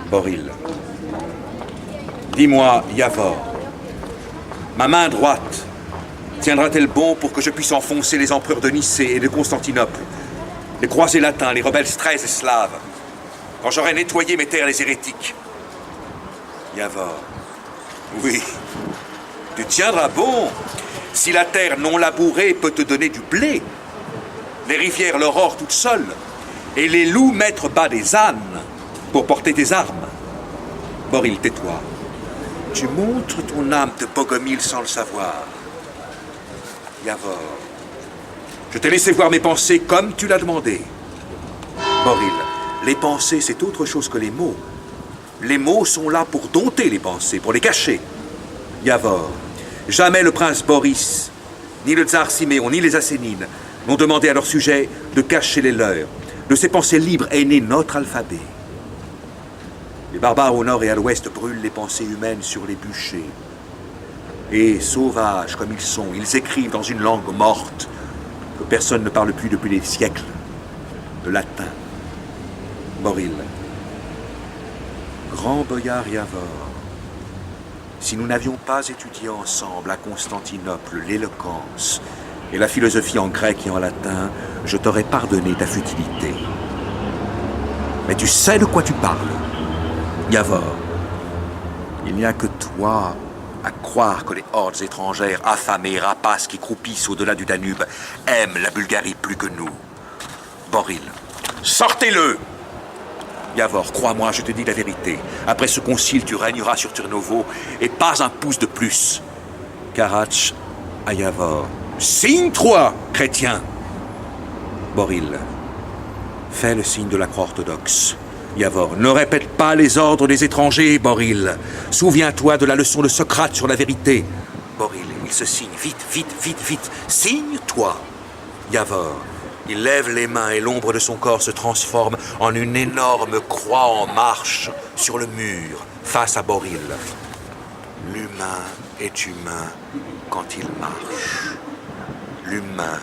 Boril. Dis-moi, Yavor, ma main droite tiendra-t-elle bon pour que je puisse enfoncer les empereurs de Nicée et de Constantinople, les croisés latins, les rebelles strèzes et slaves, quand j'aurai nettoyé mes terres les hérétiques? Yavor. Oui, tu tiendras bon si la terre non labourée peut te donner du blé, les rivières l'aurore toutes seules, et les loups mettre bas des ânes pour porter tes armes. Boril, tais-toi. Tu montres ton âme de Bogomil sans le savoir. Yavor, je t'ai laissé voir mes pensées comme tu l'as demandé. Boril, les pensées, c'est autre chose que les mots. Les mots sont là pour dompter les pensées, pour les cacher. Yavor, jamais le prince Boris, ni le tsar Siméon, ni les Assénines n'ont demandé à leur sujet de cacher les leurs. De ces pensées libres est né notre alphabet. Les barbares au nord et à l'ouest brûlent les pensées humaines sur les bûchers. Et, sauvages comme ils sont, ils écrivent dans une langue morte que personne ne parle plus depuis des siècles, le latin. Boril. Grand boyard Yavor, si nous n'avions pas étudié ensemble à Constantinople l'éloquence et la philosophie en grec et en latin, je t'aurais pardonné ta futilité. Mais tu sais de quoi tu parles. Yavor, il n'y a que toi à croire que les hordes étrangères affamées et rapaces qui croupissent au-delà du Danube aiment la Bulgarie plus que nous. Boril, sortez-le! Yavor, crois-moi, je te dis la vérité. Après ce concile, tu régneras sur Turnovo et pas un pouce de plus. Karatch à Yavor. Signe-toi, chrétien! Boril, fais le signe de la croix orthodoxe. Yavor, ne répète pas les ordres des étrangers, Boril. Souviens-toi de la leçon de Socrate sur la vérité. Boril, il se signe. Vite, vite, vite, vite. Signe-toi. Yavor, il lève les mains et l'ombre de son corps se transforme en une énorme croix en marche sur le mur, face à Boril. L'humain est humain quand il marche. L'humain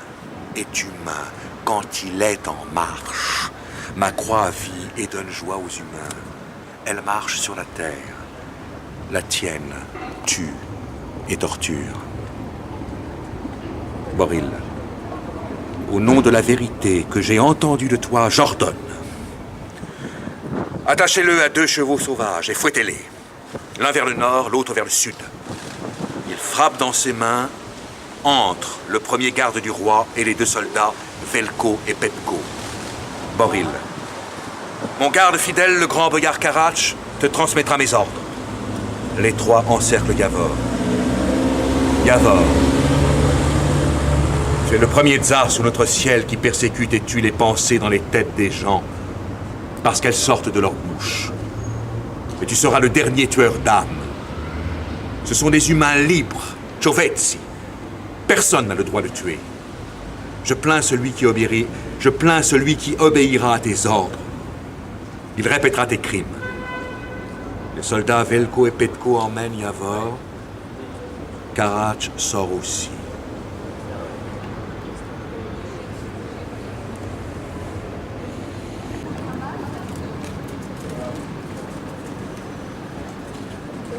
est humain quand il est en marche. Ma croix vit et donne joie aux humains. Elle marche sur la terre. La tienne tue et torture. Boril, au nom de la vérité que j'ai entendue de toi, j'ordonne. Attachez-le à 2 chevaux sauvages et fouettez-les. L'un vers le nord, l'autre vers le sud. Il frappe dans ses mains entre le premier garde du roi et les 2 soldats, Velko et Petko. Boril, mon garde fidèle, le grand boyard Karatch, te transmettra mes ordres. Les 3 encerclent Yavor. Yavor, tu es le premier tsar sous notre ciel qui persécute et tue les pensées dans les têtes des gens, parce qu'elles sortent de leur bouche. Et tu seras le dernier tueur d'âmes. Ce sont des humains libres, Chovetsi. Personne n'a le droit de tuer. Je plains celui qui obéira à tes ordres. Il répétera tes crimes. Les soldats Velko et Petko emmènent Yavor. Karatch sort aussi.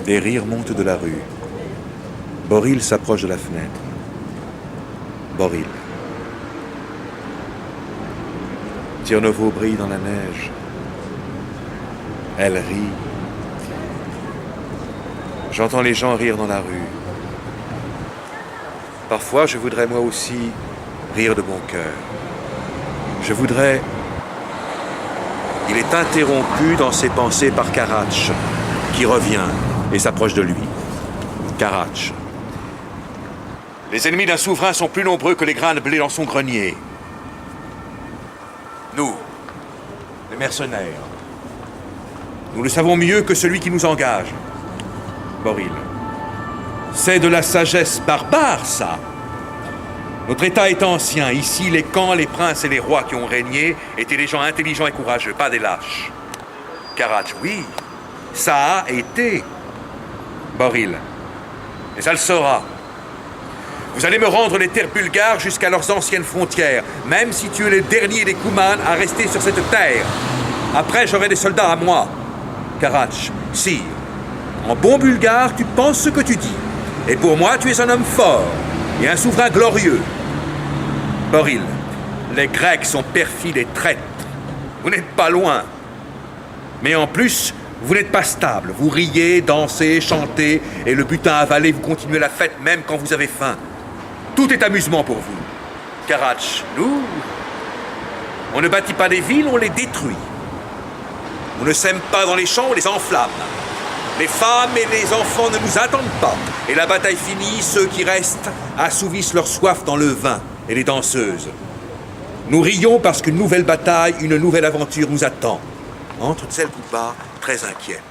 Des rires montent de la rue. Boril s'approche de la fenêtre. Boril. Turnovo brille dans la neige. Elle rit. J'entends les gens rire dans la rue. Parfois, je voudrais moi aussi rire de mon cœur. Je voudrais... Il est interrompu dans ses pensées par Karatch, qui revient et s'approche de lui. Karatch. Les ennemis d'un souverain sont plus nombreux que les grains de blé dans son grenier. Nous, les mercenaires, nous le savons mieux que celui qui nous engage. Boril. C'est de la sagesse barbare, ça. Notre État est ancien. Ici, les camps, les princes et les rois qui ont régné étaient des gens intelligents et courageux, pas des lâches. Karach, oui, ça a été. Boril. Et ça le sera. Vous allez me rendre les terres bulgares jusqu'à leurs anciennes frontières, même si tu es le dernier des Koumans à rester sur cette terre. Après, j'aurai des soldats à moi. Karach, sire, en bon bulgare, tu penses ce que tu dis. Et pour moi, tu es un homme fort et un souverain glorieux. Boril, les Grecs sont perfides et traîtres. Vous n'êtes pas loin. Mais en plus, vous n'êtes pas stable. Vous riez, dansez, chantez, et le butin avalé, vous continuez la fête même quand vous avez faim. Tout est amusement pour vous. Karach, nous, on ne bâtit pas des villes, on les détruit. On ne sème pas dans les champs, on les enflamme. Les femmes et les enfants ne nous attendent pas. Et la bataille finie, ceux qui restent assouvissent leur soif dans le vin et les danseuses. Nous rions parce qu'une nouvelle bataille, une nouvelle aventure nous attend. Entre Tselgouba, très inquiète.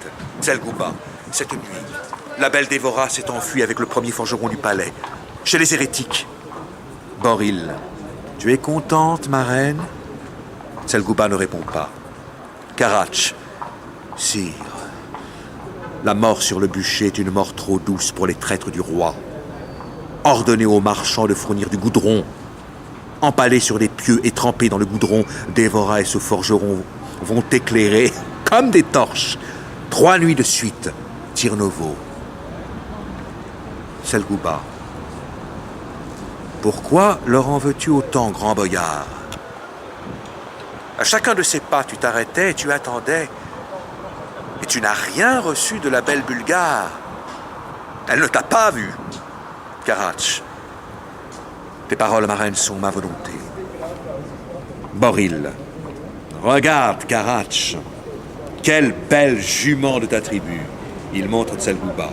Tselgouba, cette nuit, la belle Dévora s'est enfuie avec le premier forgeron du palais, chez les hérétiques. Boril, tu es contente, ma reine? Tselgouba ne répond pas. Karach, sire, la mort sur le bûcher est une mort trop douce pour les traîtres du roi. Ordonnez aux marchands de fournir du goudron. Empalés sur les pieux et trempés dans le goudron, Dévora et ce forgeron vont éclairer comme des torches. 3 nuits de suite, Tirnovo. Tselgouba. Pourquoi leur en veux-tu autant, grand boyard? À chacun de ces pas, tu t'arrêtais et tu attendais. Et tu n'as rien reçu de la belle Bulgare. Elle ne t'a pas vu. Karach, tes paroles, ma reine, sont ma volonté. Boril, regarde, Karach. Quelle belle jument de ta tribu. Il montre Tselgouba.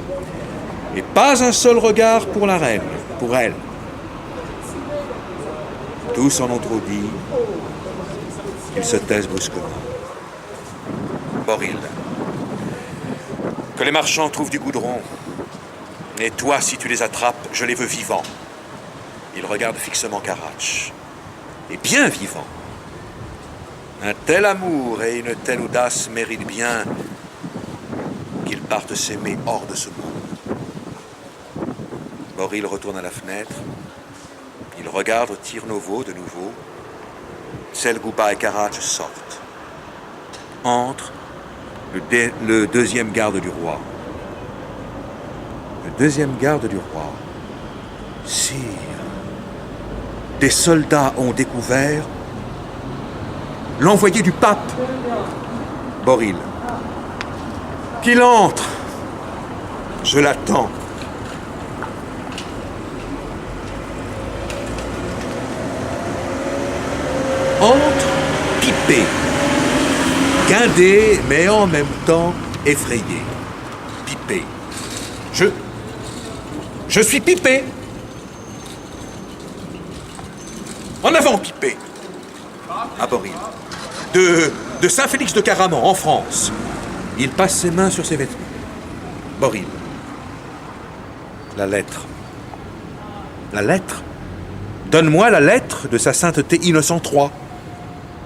Et pas un seul regard pour la reine, pour elle. Tous en ont trop dit. Ils se taisent brusquement. Boril, que les marchands trouvent du goudron. Et toi, si tu les attrapes, je les veux vivants. Il regarde fixement Karach. Et bien vivants. Un tel amour et une telle audace méritent bien qu'ils partent s'aimer hors de ce monde. Boril retourne à la fenêtre. Il regarde Tirnovo de nouveau. Tselgouba et Karach sortent. Entre le deuxième garde du roi. Le deuxième garde du roi. Sire, des soldats ont découvert l'envoyé du pape. Boril. Qu'il entre. Je l'attends. Entre Pipé. Guindé, mais en même temps effrayé. Pipé. Je suis Pipé. En avant, Pipé. À Boril. De Saint-Félix de Caraman, en France. Il passe ses mains sur ses vêtements. Boril. La lettre. La lettre? Donne-moi la lettre de sa sainteté Innocent III.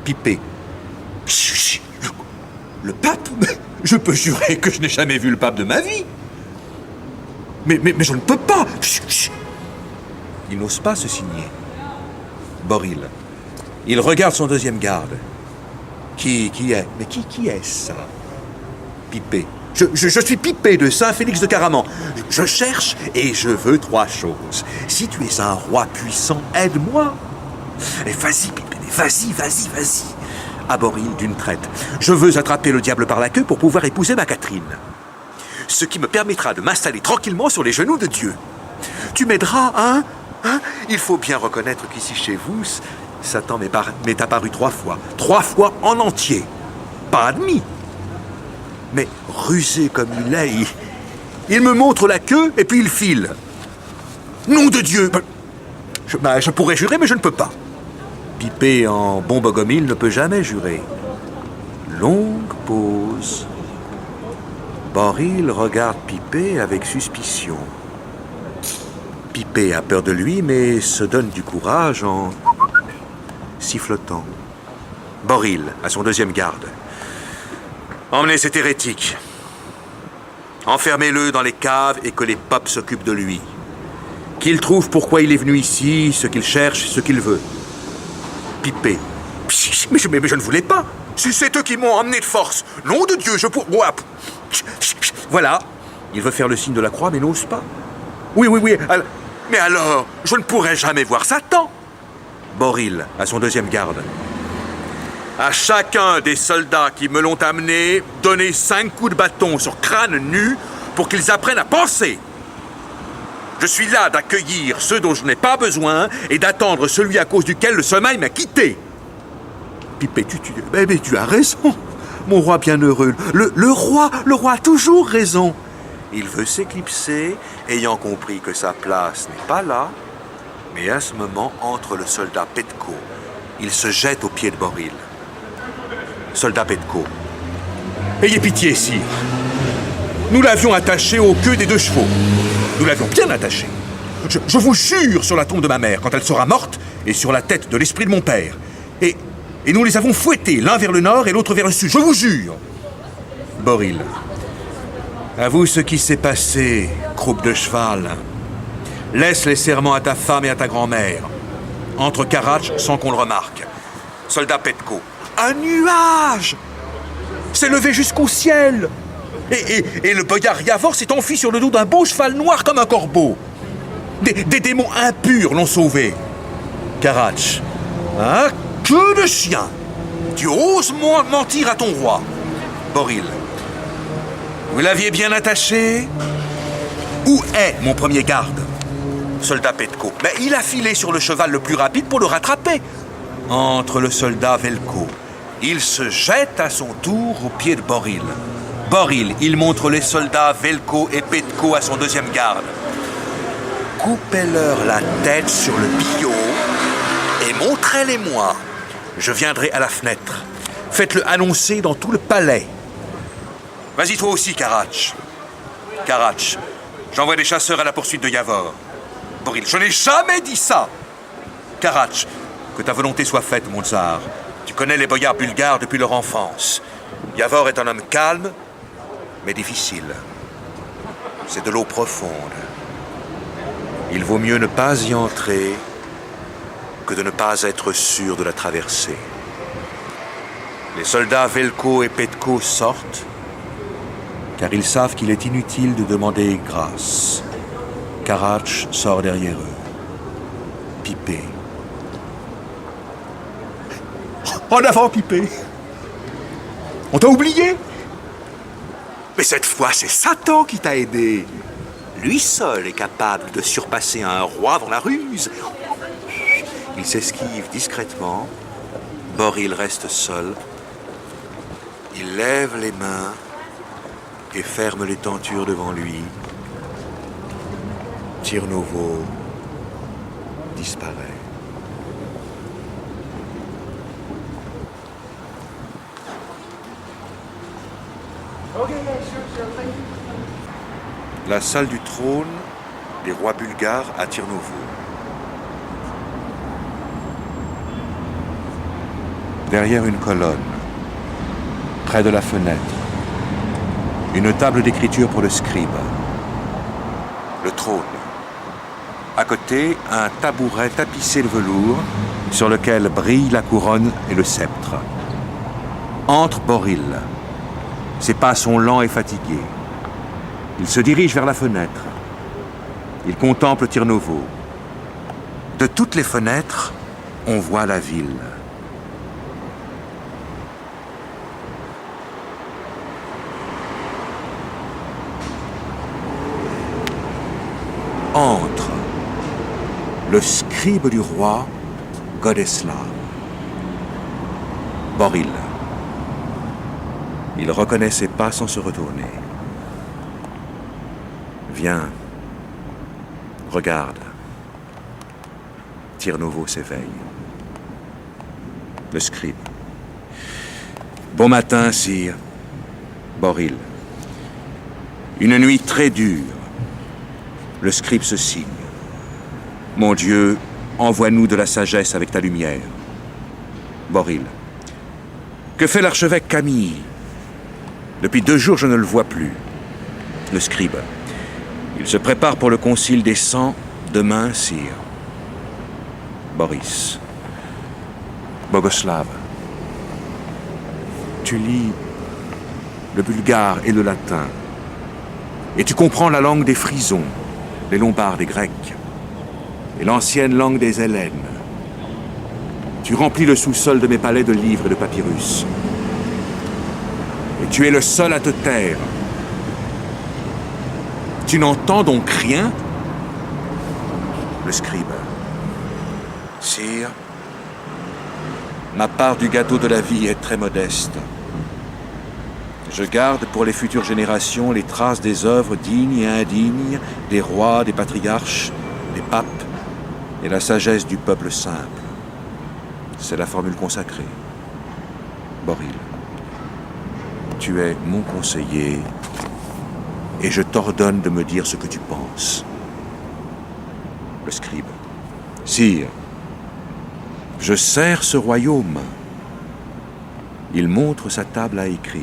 Pipé. Chut, le pape? Je peux jurer que je n'ai jamais vu le pape de ma vie. Mais je ne peux pas. Chut. Il n'ose pas se signer. Boril. Il regarde son deuxième garde. Qui est? Mais qui est-ce, ça? Pipé. Je suis Pipé de Saint-Félix de Caraman. Je cherche et je veux 3 choses. Si tu es un roi puissant, aide-moi. Et vas-y, Pipé, vas-y. À Boril d'une traite. Je veux attraper le diable par la queue pour pouvoir épouser ma Catherine. Ce qui me permettra de m'installer tranquillement sur les genoux de Dieu. Tu m'aideras, hein? Il faut bien reconnaître qu'ici chez vous, Satan m'est apparu 3 fois. 3 fois en entier. Pas admis. Mais rusé comme il est, il me montre la queue et puis il file. Nom de Dieu! Je pourrais jurer, mais je ne peux pas. Pipé en bon bogomil ne peut jamais jurer. Longue pause. Boril regarde Pipé avec suspicion. Pipé a peur de lui, mais se donne du courage en sifflotant. Boril, à son deuxième garde. Emmenez cet hérétique. Enfermez-le dans les caves et que les popes s'occupent de lui. Qu'il trouve pourquoi il est venu ici, ce qu'il cherche, ce qu'il veut. Pipé. Mais je ne voulais pas. C'est eux qui m'ont emmené de force. Nom de Dieu, je pourrais... Voilà. Il veut faire le signe de la croix, mais n'ose pas. Oui. Mais alors, je ne pourrai jamais voir Satan. Boril, à son deuxième garde. À chacun des soldats qui me l'ont amené, donnez 5 coups de bâton sur crâne nu pour qu'ils apprennent à penser. Je suis là d'accueillir ceux dont je n'ai pas besoin et d'attendre celui à cause duquel le sommeil m'a quitté. Pipé, tu as raison, mon roi bienheureux. Le roi a toujours raison. Il veut s'éclipser, ayant compris que sa place n'est pas là, mais à ce moment entre le soldat Petko. Il se jette aux pieds de Boril. Soldat Petko. Ayez pitié, sire. Nous l'avions attaché aux queues des 2 chevaux. Nous l'avions bien attaché. Je vous jure sur la tombe de ma mère, quand elle sera morte, et sur la tête de l'esprit de mon père. Et nous les avons fouettés, l'un vers le nord et l'autre vers le sud. Je vous jure. Boril. Avoue ce qui s'est passé, croupe de cheval. Laisse les serments à ta femme et à ta grand-mère. Entre Karatch sans qu'on le remarque. Soldat Petko. Un nuage s'est levé jusqu'au ciel. Et le boyard Yavor s'est enfui sur le dos d'un beau cheval noir comme un corbeau. Des démons impurs l'ont sauvé. Karatch. Hein? Que de chien! Tu oses mentir à ton roi. Boril. Vous l'aviez bien attaché? Où est mon premier garde? Soldat Petko. Mais il a filé sur le cheval le plus rapide pour le rattraper. Entre le soldat Velko. Il se jette à son tour aux pieds de Boril. Boril, il montre les soldats Velko et Petko à son deuxième garde. Coupez-leur la tête sur le billot et montrez-les-moi. Je viendrai à la fenêtre. Faites-le annoncer dans tout le palais. Vas-y toi aussi, Karatch. Karatch, j'envoie des chasseurs à la poursuite de Yavor. Boril, je n'ai jamais dit ça. Karatch, que ta volonté soit faite, mon tsar. Tu connais les boyards bulgares depuis leur enfance. Yavor est un homme calme, mais difficile. C'est de l'eau profonde. Il vaut mieux ne pas y entrer que de ne pas être sûr de la traverser. Les soldats Velko et Petko sortent, car ils savent qu'il est inutile de demander grâce. Karatch sort derrière eux. Pipé. En avant, Pipé. On t'a oublié. Mais cette fois, c'est Satan qui t'a aidé. Lui seul est capable de surpasser un roi dans la ruse. Il s'esquive discrètement. Boril reste seul. Il lève les mains et ferme les tentures devant lui. Tirnovo disparaît. La salle du trône des rois bulgares à Tirnovo. Derrière une colonne, près de la fenêtre, une table d'écriture pour le scribe. Le trône. À côté, un tabouret tapissé de velours sur lequel brille la couronne et le sceptre. Entre Boril. Ses pas sont lents et fatigués. Il se dirige vers la fenêtre. Il contemple Tirnovo. De toutes les fenêtres, on voit la ville. Entre le scribe du roi, Godeslav. Boril. Il reconnaît ses pas sans se retourner. Viens. Regarde. Tirnovo s'éveille. Le scribe. Bon matin, sire. Boril. Une nuit très dure. Le scribe se signe. Mon Dieu, envoie-nous de la sagesse avec ta lumière. Boril. Que fait l'archevêque Camille? Depuis 2 jours, je ne le vois plus. Le scribe. Il se prépare pour le concile des 100 demain, sire. Boris. Bogoslav. Tu lis le bulgare et le latin. Et tu comprends la langue des Frisons, des Lombards, des Grecs, et l'ancienne langue des Hellènes. Tu remplis le sous-sol de mes palais de livres et de papyrus. Et tu es le seul à te taire. Tu n'entends donc rien? Le scribe. Sire, ma part du gâteau de la vie est très modeste. Je garde pour les futures générations les traces des œuvres dignes et indignes des rois, des patriarches, des papes et la sagesse du peuple simple. C'est la formule consacrée. Boril, tu es mon conseiller et je t'ordonne de me dire ce que tu penses. Le scribe. Sire, je sers ce royaume. Il montre sa table à écrire.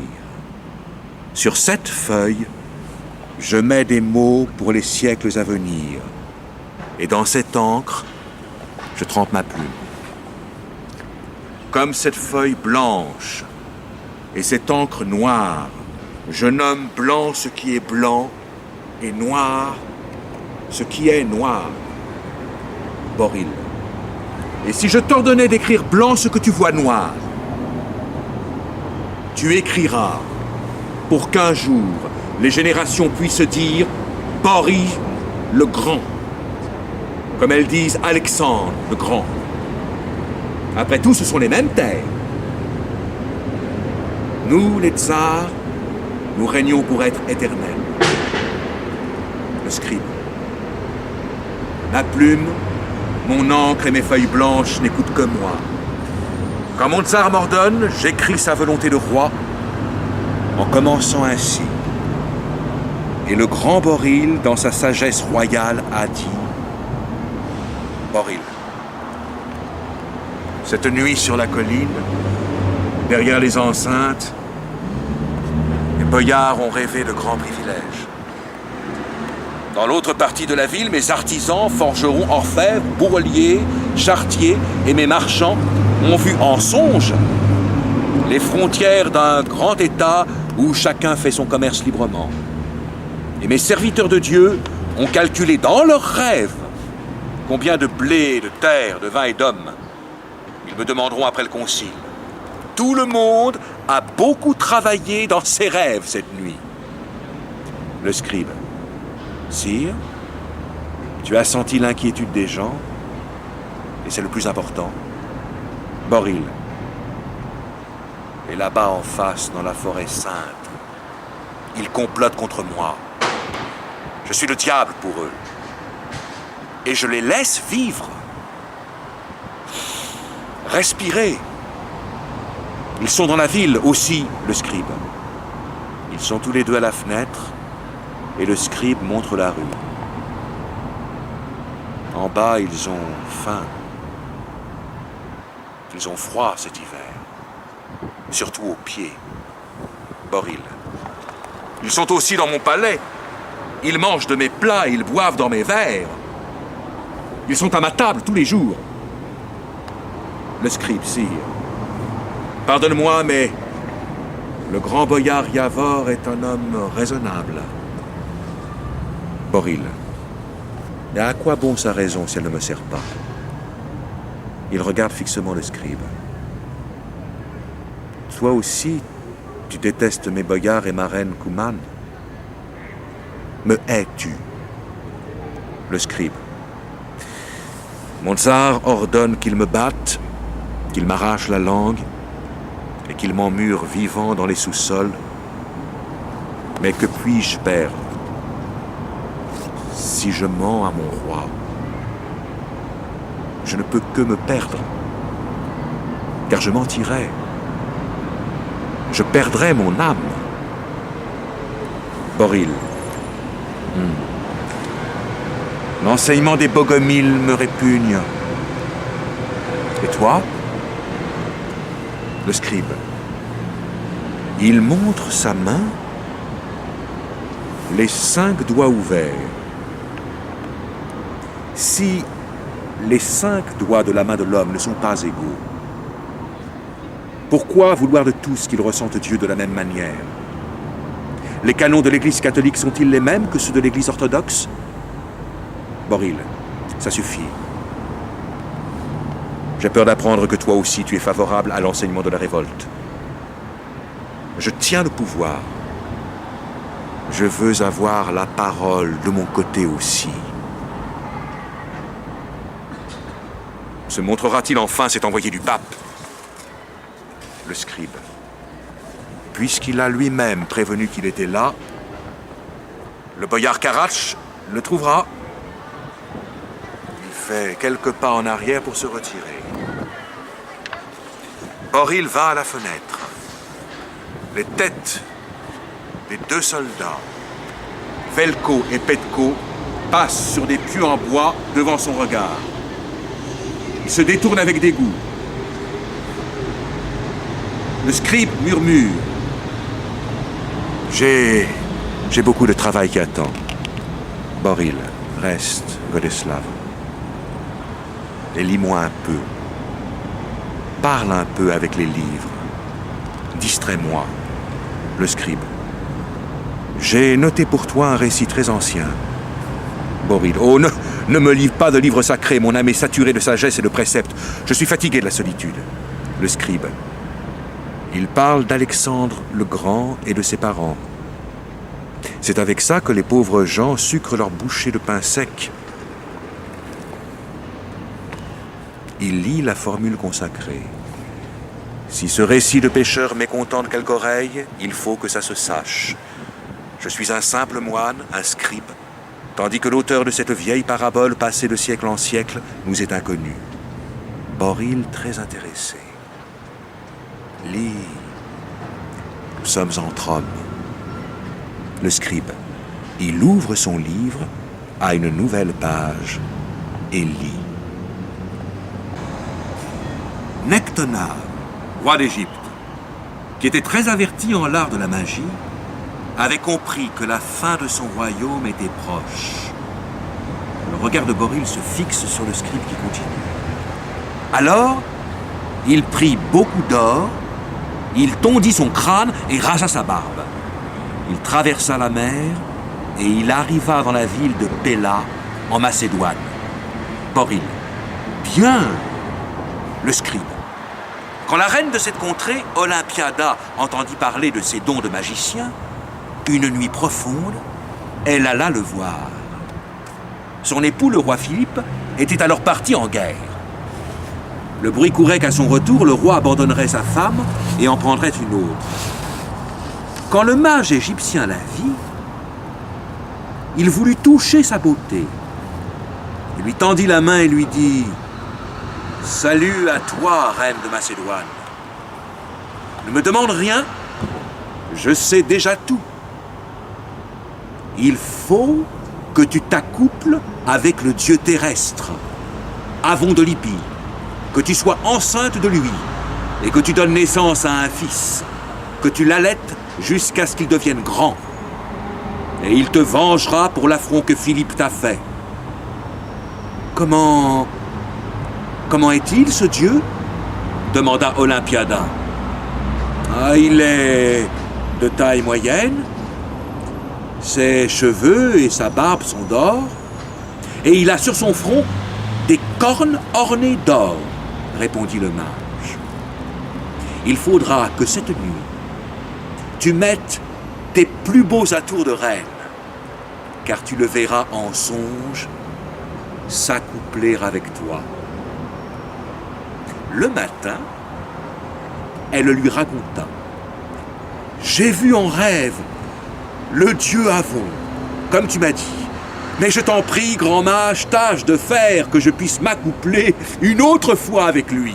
Sur cette feuille, je mets des mots pour les siècles à venir. Et dans cette encre, je trempe ma plume. Comme cette feuille blanche et cette encre noire, je nomme blanc ce qui est blanc et noir ce qui est noir. Boril. Et si je t'ordonnais d'écrire blanc ce que tu vois noir, tu écriras pour qu'un jour, les générations puissent dire « Boris le Grand », comme elles disent « Alexandre le Grand ». Après tout, ce sont les mêmes terres. Nous, les tsars, nous régnons pour être éternels. Le scribe. Ma plume, mon encre et mes feuilles blanches n'écoutent que moi. Quand mon tsar m'ordonne, j'écris sa volonté de roi, en commençant ainsi. Et le grand Boril, dans sa sagesse royale, a dit « Boril, cette nuit sur la colline, derrière les enceintes, les boyards ont rêvé de grands privilèges. Dans l'autre partie de la ville, mes artisans, forgerons, orfèvres, bourreliers, charretiers et mes marchands ont vu en songe les frontières d'un grand État où chacun fait son commerce librement. Et mes serviteurs de Dieu ont calculé dans leurs rêves combien de blé, de terre, de vin et d'hommes. Ils me demanderont après le concile. Tout le monde a beaucoup travaillé dans ses rêves cette nuit. Le scribe. Sire, tu as senti l'inquiétude des gens, et c'est le plus important. Boril. Et là-bas en face, dans la forêt sainte, ils complotent contre moi. Je suis le diable pour eux. Et je les laisse vivre. Respirer. Ils sont dans la ville aussi, le scribe. Ils sont tous les deux à la fenêtre, et le scribe montre la rue. En bas, ils ont faim. Ils ont froid cet hiver. Surtout aux pieds. Boril. Ils sont aussi dans mon palais. Ils mangent de mes plats et ils boivent dans mes verres. Ils sont à ma table tous les jours. Le scribe, sire. Pardonne-moi, mais le grand boyard Yavor est un homme raisonnable. Boril. Et à quoi bon sa raison si elle ne me sert pas? Il regarde fixement le scribe. Toi aussi, tu détestes mes boyards et ma reine Kouman. Me hais-tu? Le scribe. Mon tsar ordonne qu'il me batte, qu'il m'arrache la langue et qu'il m'emmure vivant dans les sous-sols. Mais que puis-je perdre si je mens à mon roi? Je ne peux que me perdre, car je mentirais. Je perdrais mon âme. Boril. L'enseignement des Bogomiles me répugne. Et toi? Le scribe. Il montre sa main, les 5 doigts ouverts. Si les 5 doigts de la main de l'homme ne sont pas égaux, pourquoi vouloir de tous qu'ils ressentent Dieu de la même manière? Les canons de l'Église catholique sont-ils les mêmes que ceux de l'Église orthodoxe? Boril, ça suffit. J'ai peur d'apprendre que toi aussi tu es favorable à l'enseignement de la révolte. Je tiens le pouvoir. Je veux avoir la parole de mon côté aussi. Se montrera-t-il enfin cet envoyé du pape? Le scribe. Puisqu'il a lui-même prévenu qu'il était là, le boyard Karatch le trouvera. Il fait quelques pas en arrière pour se retirer. Boril va à la fenêtre. Les têtes des 2 soldats, Velko et Petko, passent sur des pieux en bois devant son regard. Il se détourne avec dégoût. Le scribe murmure. J'ai beaucoup de travail qui attend. Boril, reste, Godeslav. Et lis-moi un peu. Parle un peu avec les livres. Distrais-moi. Le scribe. J'ai noté pour toi un récit très ancien. Boril. Oh, ne me livre pas de livres sacrés. Mon âme est saturée de sagesse et de préceptes. Je suis fatigué de la solitude. Le scribe. Il parle d'Alexandre le Grand et de ses parents. C'est avec ça que les pauvres gens sucrent leur bouchée de pain sec. Il lit la formule consacrée. Si ce récit de pécheur mécontente quelque oreille, il faut que ça se sache. Je suis un simple moine, un scribe, tandis que l'auteur de cette vieille parabole passée de siècle en siècle nous est inconnu. Boril très intéressé. Lis. Nous sommes entre hommes. Le scribe. Il ouvre son livre à une nouvelle page et lit. Nectonar, roi d'Égypte, qui était très averti en l'art de la magie, avait compris que la fin de son royaume était proche. Le regard de Boril se fixe sur le scribe qui continue. Alors, il prit beaucoup d'or, il tondit son crâne et rasa sa barbe. Il traversa la mer et il arriva dans la ville de Péla, en Macédoine. Boril. Bien! Le scribe. Quand la reine de cette contrée, Olympiada, entendit parler de ses dons de magicien, une nuit profonde, elle alla le voir. Son époux, le roi Philippe, était alors parti en guerre. Le bruit courait qu'à son retour, le roi abandonnerait sa femme et en prendrait une autre. Quand le mage égyptien la vit, il voulut toucher sa beauté. Il lui tendit la main et lui dit « Salut à toi, reine de Macédoine. Ne me demande rien, je sais déjà tout. Il faut que tu t'accouples avec le dieu terrestre, Avon de Lipie, que tu sois enceinte de lui et que tu donnes naissance à un fils, que tu l'allaites jusqu'à ce qu'il devienne grand. Et il te vengera pour l'affront que Philippe t'a fait. Comment est-il, ce dieu? Demanda Olympiada. Ah, il est de taille moyenne. Ses cheveux et sa barbe sont d'or. Et il a sur son front des cornes ornées d'or, répondit le mage. Il faudra que cette nuit, tu mettes tes plus beaux atours de reine, car tu le verras en songe s'accoupler avec toi. Le matin, elle lui raconta. J'ai vu en rêve le dieu Avon, comme tu m'as dit. Mais je t'en prie, grand mage, tâche de faire que je puisse m'accoupler une autre fois avec lui.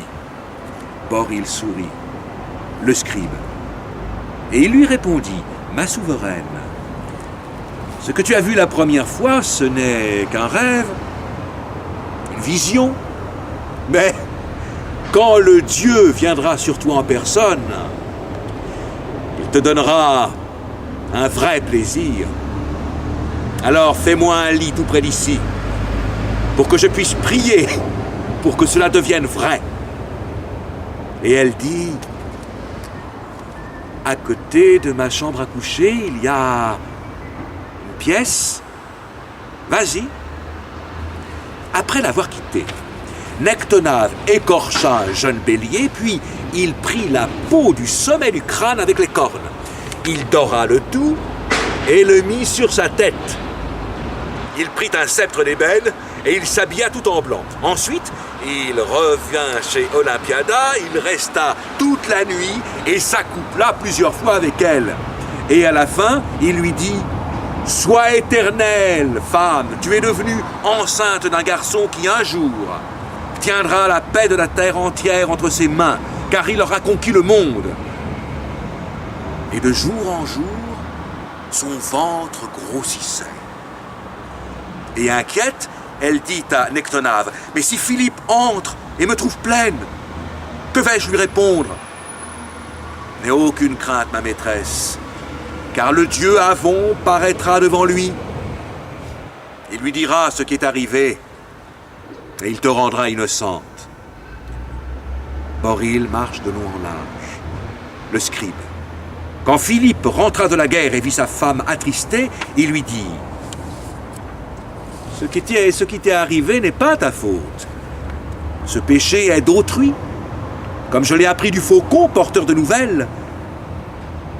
Boril sourit, le scribe, et il lui répondit, ma souveraine, Ce que tu as vu la première fois, ce n'est qu'un rêve, une vision. Mais quand le Dieu viendra sur toi en personne, il te donnera un vrai plaisir. Alors fais-moi un lit tout près d'ici, pour que je puisse prier, pour que cela devienne vrai. Et elle dit, à côté de ma chambre à coucher, il y a une pièce. Vas-y. Après l'avoir quitté, Nectonave écorcha un jeune bélier, puis il prit la peau du sommet du crâne avec les cornes. Il dora le tout et le mit sur sa tête. Il prit un sceptre d'ébène et il s'habilla tout en blanc. Ensuite, il revint chez Olympiada, il resta toute la nuit et s'accoupla plusieurs fois avec elle. Et à la fin, il lui dit « Sois éternelle, femme, tu es devenue enceinte d'un garçon qui un jour tiendra la paix de la terre entière entre ses mains, car il aura conquis le monde. » Et de jour en jour, son ventre grossissait. Et inquiète, elle dit à Nectonave, « Mais si Philippe entre et me trouve pleine, que vais-je lui répondre ?»« N'aie aucune crainte, ma maîtresse, car le dieu Avon paraîtra devant lui. Il lui dira ce qui est arrivé, et il te rendra innocente. » Boril marche de long en large. Le scribe. Quand Philippe rentra de la guerre et vit sa femme attristée, il lui dit « Ce qui t'est arrivé n'est pas ta faute. Ce péché est d'autrui. Comme je l'ai appris du faucon, porteur de nouvelles,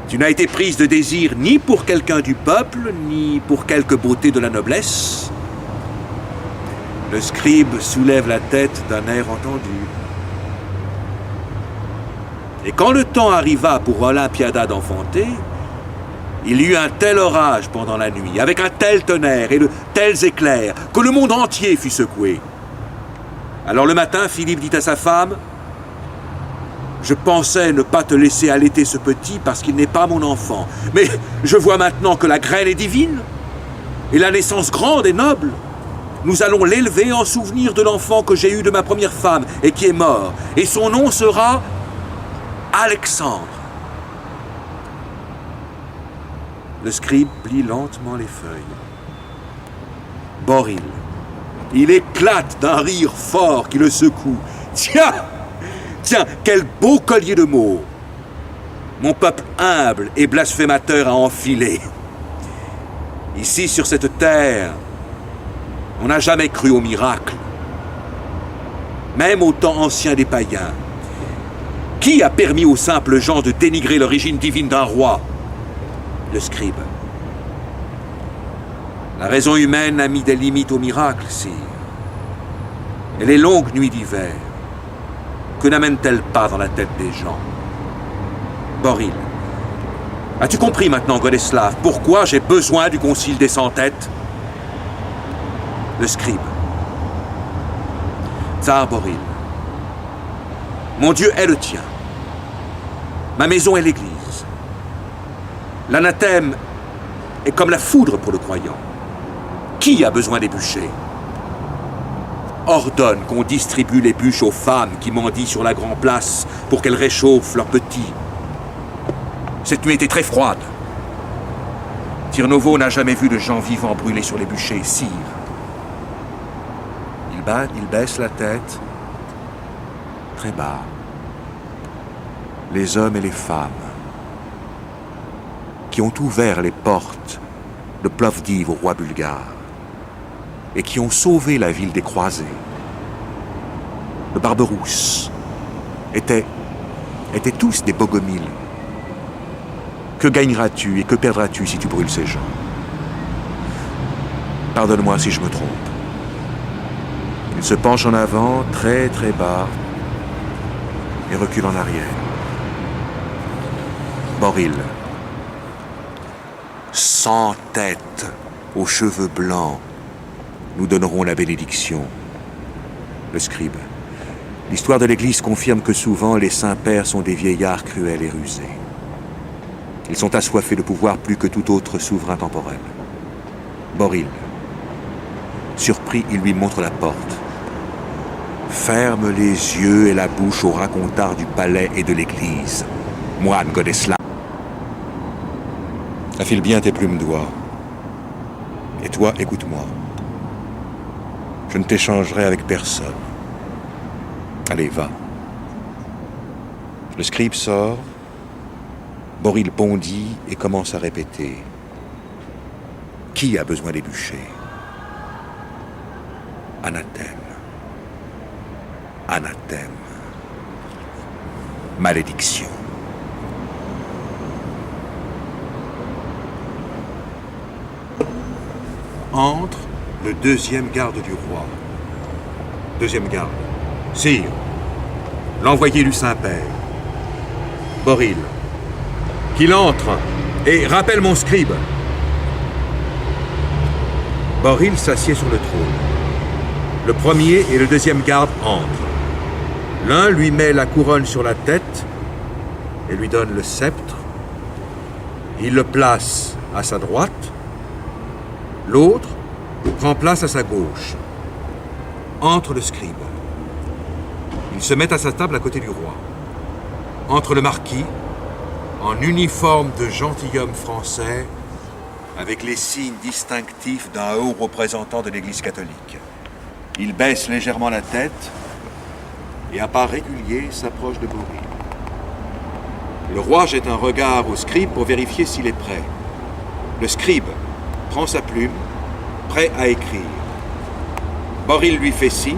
tu n'as été prise de désir ni pour quelqu'un du peuple, ni pour quelque beauté de la noblesse. » Le scribe soulève la tête d'un air entendu. Et quand le temps arriva pour Olympiada d'enfanter, il y eut un tel orage pendant la nuit, avec un tel tonnerre et de tels éclairs, que le monde entier fut secoué. Alors le matin, Philippe dit à sa femme, « Je pensais ne pas te laisser allaiter ce petit parce qu'il n'est pas mon enfant, mais je vois maintenant que la graine est divine, et la naissance grande et noble. Nous allons l'élever en souvenir de l'enfant que j'ai eu de ma première femme et qui est mort, et son nom sera Alexandre. » Le scribe plie lentement les feuilles. Boril, il éclate d'un rire fort qui le secoue. Tiens, quel beau collier de mots. Mon peuple humble et blasphémateur a enfilé. Ici, sur cette terre, on n'a jamais cru au miracle. Même au temps ancien des païens. Qui a permis aux simples gens de dénigrer l'origine divine d'un roi? Le scribe. La raison humaine a mis des limites au miracle, sire. Et les longues nuits d'hiver, que n'amènent-elles pas dans la tête des gens? Boril, as-tu compris maintenant, Godeslav, pourquoi j'ai besoin du concile des 100 têtes? Le scribe. Tsar Boril, mon Dieu est le tien. Ma maison est l'église. L'anathème est comme la foudre pour le croyant. Qui a besoin des bûchers? Ordonne qu'on distribue les bûches aux femmes qui mendient sur la grande place pour qu'elles réchauffent leurs petits. Cette nuit était très froide. Tirnovo n'a jamais vu de gens vivants brûlés sur les bûchers, sire. Il baisse la tête, très bas. Les hommes et les femmes qui ont ouvert les portes de Plovdiv au roi bulgare et qui ont sauvé la ville des croisés. Le Barberousse étaient tous des bogomiles. Que gagneras-tu et que perdras-tu si tu brûles ces gens? Pardonne-moi si je me trompe. Il se penche en avant, très très bas, et recule en arrière. Boril. 100 têtes aux cheveux blancs nous donneront la bénédiction. Le scribe. L'histoire de l'Église confirme que souvent les saints-pères sont des vieillards cruels et rusés. Ils sont assoiffés de pouvoir plus que tout autre souverain temporel. Boril. Surpris, il lui montre la porte. Ferme les yeux et la bouche aux racontards du palais et de l'église. Moine Godeslas. Affile bien tes plumes d'oie. Et toi, écoute-moi. Je ne t'échangerai avec personne. Allez, va. Le scribe sort. Boril bondit et commence à répéter. Qui a besoin des bûchers? Anathème. Anathème. Malédiction. Entre le deuxième garde du roi. Deuxième garde. Sire, l'envoyé du Saint-Père. Boril. Qu'il entre et rappelle mon scribe. Boril s'assied sur le trône. Le premier et le deuxième garde entrent. L'un lui met la couronne sur la tête et lui donne le sceptre. Il le place à sa droite. L'autre prend place à sa gauche. Entre le scribe. Il se met à sa table à côté du roi. Entre le marquis, en uniforme de gentilhomme français, avec les signes distinctifs d'un haut représentant de l'Église catholique. Il baisse légèrement la tête et à pas réguliers s'approche de Boril. Le roi jette un regard au scribe pour vérifier s'il est prêt. Le scribe prend sa plume, prêt à écrire. Boril lui fait signe.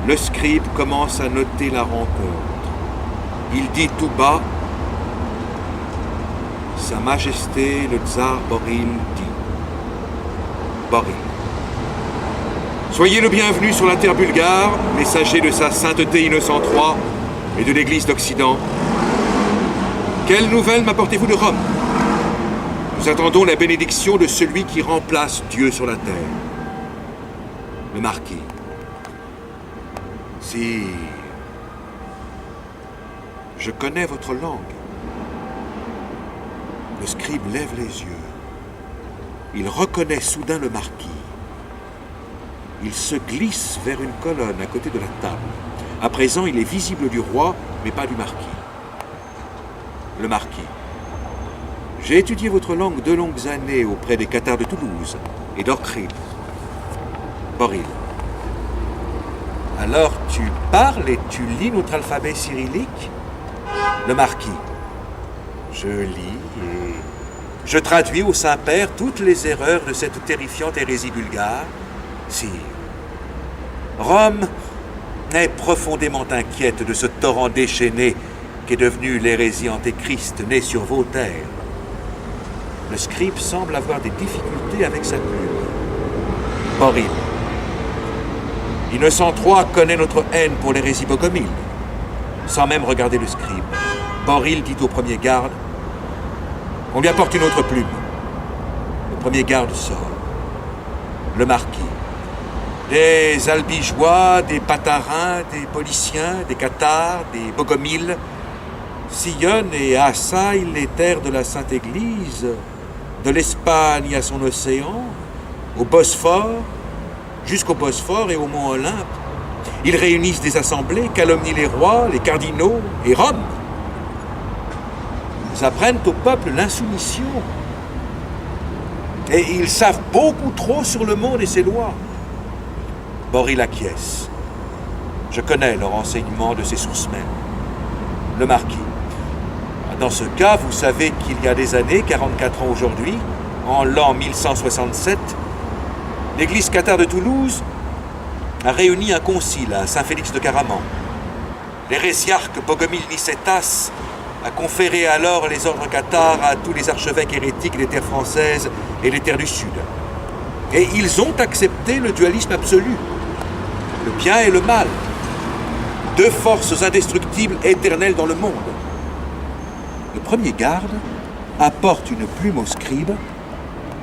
Le scribe commence à noter la rencontre. Il dit tout bas, « Sa Majesté le tsar Boril dit. » Boril. Soyez le bienvenu sur la terre bulgare, messager de sa sainteté Innocent III et de l'Église d'Occident. Quelle nouvelle m'apportez-vous de Rome? Nous attendons la bénédiction de celui qui remplace Dieu sur la terre. Le marquis. Si je connais votre langue. Le scribe lève les yeux. Il reconnaît soudain le marquis. Il se glisse vers une colonne à côté de la table. À présent, il est visible du roi, mais pas du marquis. Le marquis. J'ai étudié votre langue 2 longues années auprès des cathares de Toulouse et d'Orchride. Boril. Alors tu parles et tu lis notre alphabet cyrillique? Le marquis. Je lis et je traduis au Saint-Père toutes les erreurs de cette terrifiante hérésie bulgare. Sire, Rome est profondément inquiète de ce torrent déchaîné qu'est devenu l'hérésie antéchrist née sur vos terres. Le scribe semble avoir des difficultés avec sa plume. Boril. Innocent III connaît notre haine pour l'hérésie bogomile. Sans même regarder le scribe, Boril dit au premier garde, « On lui apporte une autre plume. » Le premier garde sort. Le marquis. Des albigeois, des patarins, des policiens, des cathares, des bogomiles sillonnent et assaillent les terres de la Sainte Église, de l'Espagne à son océan, au Bosphore, jusqu'au Bosphore et au mont Olympe. Ils réunissent des assemblées, calomnient les rois, les cardinaux et Rome. Ils apprennent au peuple l'insoumission. Et ils savent beaucoup trop sur le monde et ses lois. Boril acquiesce. Je connais le renseignement de ses sources mêmes. Le marquis. Dans ce cas, vous savez qu'il y a des années, 44 ans aujourd'hui, en l'an 1167, l'église cathare de Toulouse a réuni un concile à Saint-Félix de Caraman. L'hérésiarque Bogomil Nicétas a conféré alors les ordres cathares à tous les archevêques hérétiques des terres françaises et des terres du Sud. Et ils ont accepté le dualisme absolu, le bien et le mal, 2 forces indestructibles éternelles dans le monde. Le premier garde apporte une plume au scribe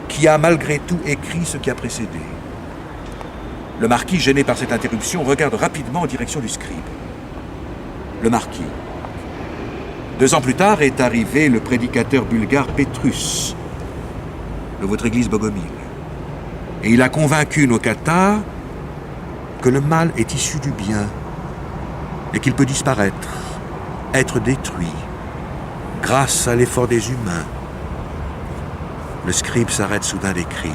qui a malgré tout écrit ce qui a précédé. Le marquis, gêné par cette interruption, regarde rapidement en direction du scribe. Le marquis. 2 ans plus tard est arrivé le prédicateur bulgare Pétrus, de votre église bogomile. Et il a convaincu nos cathares que le mal est issu du bien et qu'il peut disparaître, être détruit, grâce à l'effort des humains. Le scribe s'arrête soudain d'écrire.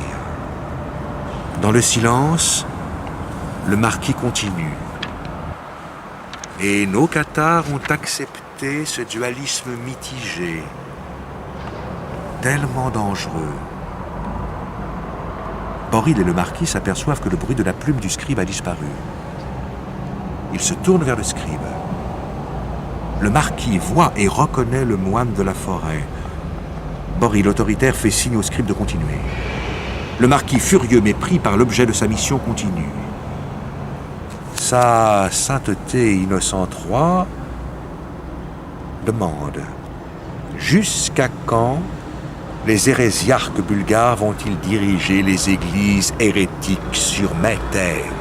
Dans le silence, le marquis continue. Et nos cathares ont accepté ce dualisme mitigé, tellement dangereux. Boril et le marquis s'aperçoivent que le bruit de la plume du scribe a disparu. Ils se tournent vers le scribe. Le marquis voit et reconnaît le moine de la forêt. Boril, autoritaire, fait signe au scribe de continuer. Le marquis, furieux mais pris par l'objet de sa mission, continue. Sa sainteté Innocent III demande: jusqu'à quand les hérésiarques bulgares vont-ils diriger les églises hérétiques sur mes terres?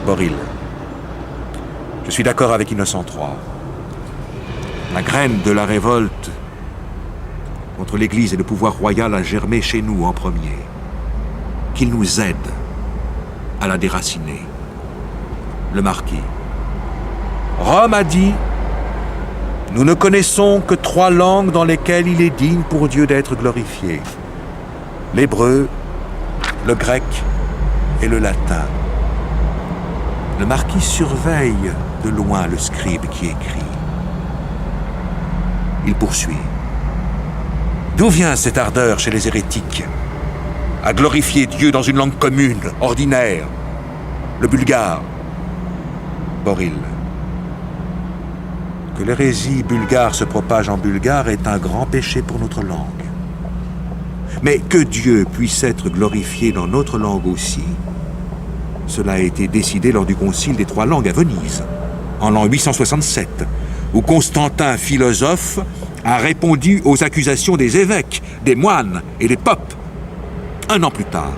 Boril: je suis d'accord avec Innocent III. La graine de la révolte contre l'Église et le pouvoir royal a germé chez nous en premier. Qu'il nous aide à la déraciner. Le marquis: Rome a dit: nous ne connaissons que 3 langues dans lesquelles il est digne pour Dieu d'être glorifié. L'hébreu, le grec et le latin. Le marquis surveille de loin le scribe qui écrit. Il poursuit. D'où vient cette ardeur chez les hérétiques à glorifier Dieu dans une langue commune, ordinaire, le bulgare? Boril: que l'hérésie bulgare se propage en bulgare est un grand péché pour notre langue. Mais que Dieu puisse être glorifié dans notre langue aussi, cela a été décidé lors du concile des 3 langues à Venise, en l'an 867, où Constantin, philosophe, a répondu aux accusations des évêques, des moines et des popes. 1 an plus tard,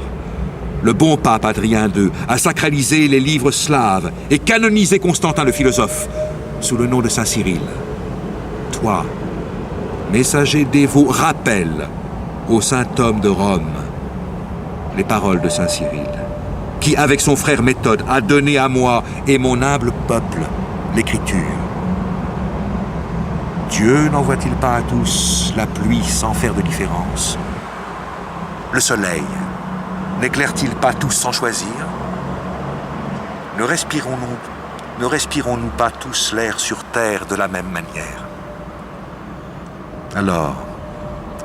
le bon pape Adrien II a sacralisé les livres slaves et canonisé Constantin le philosophe sous le nom de Saint Cyril. Toi, messager dévot, rappelle au saint homme de Rome les paroles de Saint Cyril, qui, avec son frère Méthode, a donné à moi et mon humble peuple l'écriture. Dieu n'envoie-t-il pas à tous la pluie sans faire de différence? Le soleil n'éclaire-t-il pas tous sans choisir? Ne respirons-nous pas tous l'air sur terre de la même manière? Alors,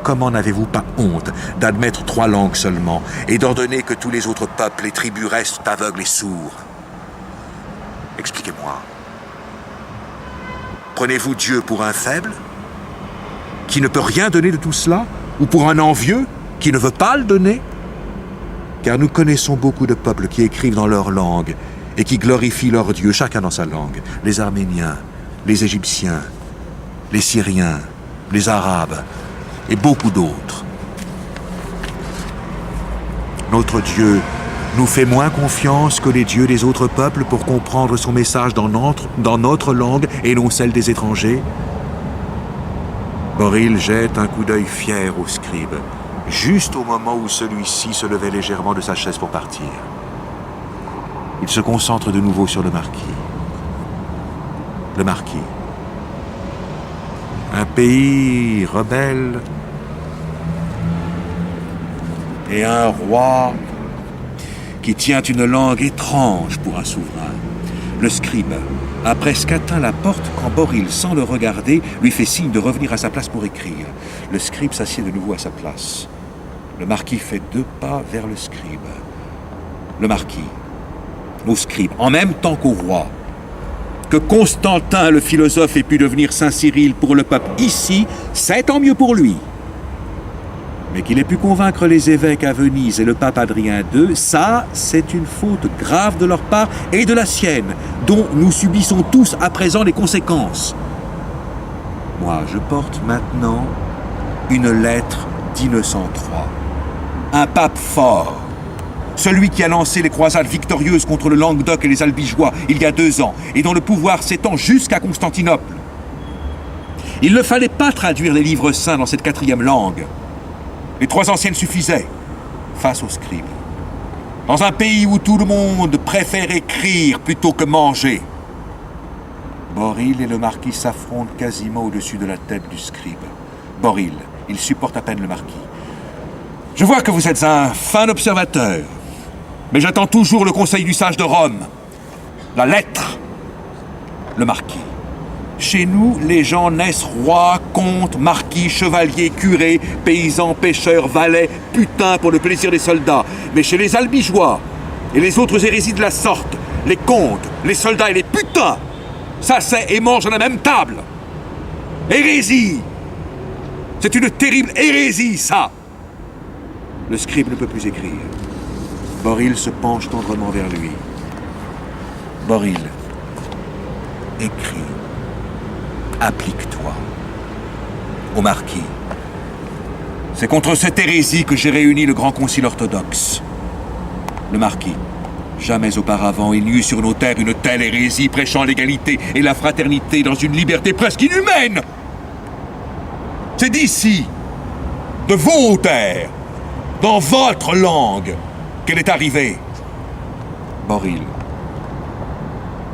comment n'avez-vous pas honte d'admettre 3 langues seulement et d'ordonner que tous les autres peuples et tribus restent aveugles et sourds? Expliquez-moi. Prenez-vous Dieu pour un faible, qui ne peut rien donner de tout cela, ou pour un envieux, qui ne veut pas le donner? Car nous connaissons beaucoup de peuples qui écrivent dans leur langue et qui glorifient leur Dieu, chacun dans sa langue. Les Arméniens, les Égyptiens, les Syriens, les Arabes et beaucoup d'autres. Notre Dieu nous fait moins confiance que les dieux des autres peuples pour comprendre son message dans notre langue et non celle des étrangers? Boril jette un coup d'œil fier au scribe, juste au moment où celui-ci se levait légèrement de sa chaise pour partir. Il se concentre de nouveau sur le marquis. Le marquis. Un pays rebelle et un roi qui tient une langue étrange pour un souverain. Le scribe a presque atteint la porte quand Boril, sans le regarder, lui fait signe de revenir à sa place pour écrire. Le scribe s'assied de nouveau à sa place. Le marquis fait 2 pas vers le scribe. Le marquis, au scribe, en même temps qu'au roi. Que Constantin le philosophe ait pu devenir Saint Cyril pour le peuple ici, c'est tant mieux pour lui. Mais qu'il ait pu convaincre les évêques à Venise et le pape Adrien II, ça, c'est une faute grave de leur part et de la sienne, dont nous subissons tous à présent les conséquences. Moi, je porte maintenant une lettre d'Innocent III. Un pape fort, celui qui a lancé les croisades victorieuses contre le Languedoc et les Albigeois il y a 2 ans, et dont le pouvoir s'étend jusqu'à Constantinople. Il ne fallait pas traduire les livres saints dans cette 4e langue. Les 3 anciennes suffisaient. face au scribe. Dans un pays où tout le monde préfère écrire plutôt que manger, Boril et le marquis s'affrontent quasiment au-dessus de la tête du scribe. Boril, il supporte à peine le marquis. « Je vois que vous êtes un fin observateur, mais j'attends toujours le conseil du sage de Rome. La lettre. » Le marquis. « Chez nous, les gens naissent rois, comtes, marquis, chevaliers, curés, paysans, pêcheurs, valets, putains pour le plaisir des soldats. Mais chez les albigeois et les autres hérésies de la sorte, les comtes, les soldats et les putains s'asseyent et mangent à la même table. Hérésie! C'est une terrible hérésie, ça! » Le scribe ne peut plus écrire. Boril se penche tendrement vers lui. Boril, écris. Applique-toi. Au marquis. C'est contre cette hérésie que j'ai réuni le grand concile orthodoxe. Le marquis. Jamais auparavant il n'y eut sur nos terres une telle hérésie prêchant l'égalité et la fraternité dans une liberté presque inhumaine. C'est d'ici, de vos terres, dans votre langue, qu'elle est arrivée. Boril.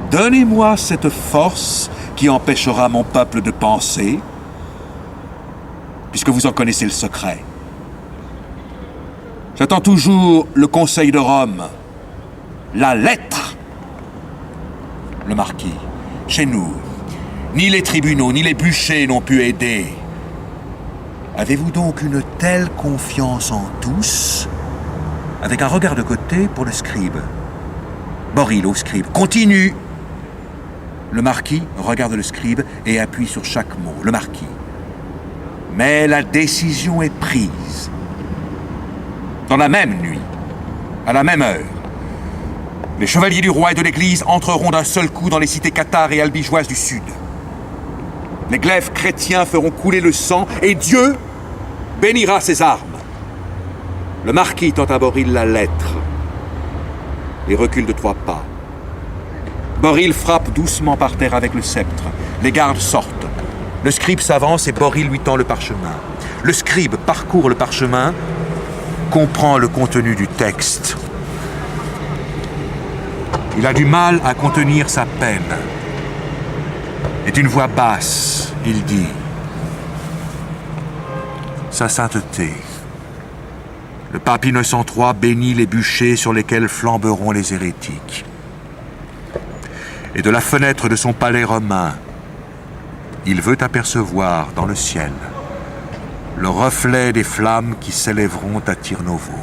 Donnez-moi cette force qui empêchera mon peuple de penser, puisque vous en connaissez le secret. J'attends toujours le conseil de Rome, la lettre. Le marquis. Chez nous, ni les tribunaux, ni les bûchers n'ont pu aider. Avez-vous donc une telle confiance en tous? Avec un regard de côté pour le scribe. Boril au scribe. Continue. Le marquis regarde le scribe et appuie sur chaque mot. Le marquis. Mais la décision est prise. Dans la même nuit, à la même heure, les chevaliers du roi et de l'Église entreront d'un seul coup dans les cités cathares et albigeoises du sud. Les glaives chrétiens feront couler le sang et Dieu bénira ses armes. Le marquis tend à Boril la lettre et recule de 3 pas. Boril frappe doucement par terre avec le sceptre. Les gardes sortent. Le scribe s'avance et Boril lui tend le parchemin. Le scribe parcourt le parchemin, comprend le contenu du texte. Il a du mal à contenir sa peine. Et d'une voix basse, il dit « Sa sainteté, le pape Innocent III bénit les bûchers sur lesquels flamberont les hérétiques. Et de la fenêtre de son palais romain, il veut apercevoir dans le ciel le reflet des flammes qui s'élèveront à Tirnovo. »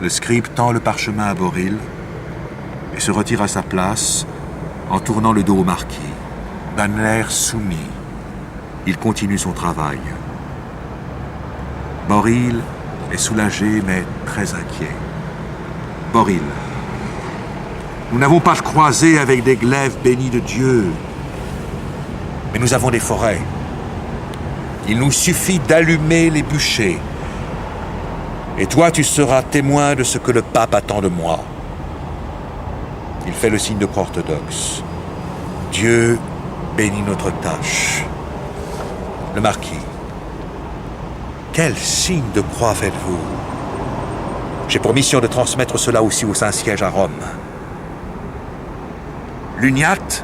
Le scribe tend le parchemin à Boril et se retire à sa place en tournant le dos au marquis. D'un air soumis, il continue son travail. Boril est soulagé mais très inquiet. Boril. Nous n'avons pas de croisée avec des glaives bénis de Dieu, mais nous avons des forêts. Il nous suffit d'allumer les bûchers. Et toi, tu seras témoin de ce que le pape attend de moi. Il fait le signe de croix orthodoxe. Dieu bénit notre tâche. Le marquis. Quel signe de croix faites-vous? J'ai pour mission de transmettre cela aussi au Saint-Siège à Rome. L'uniate,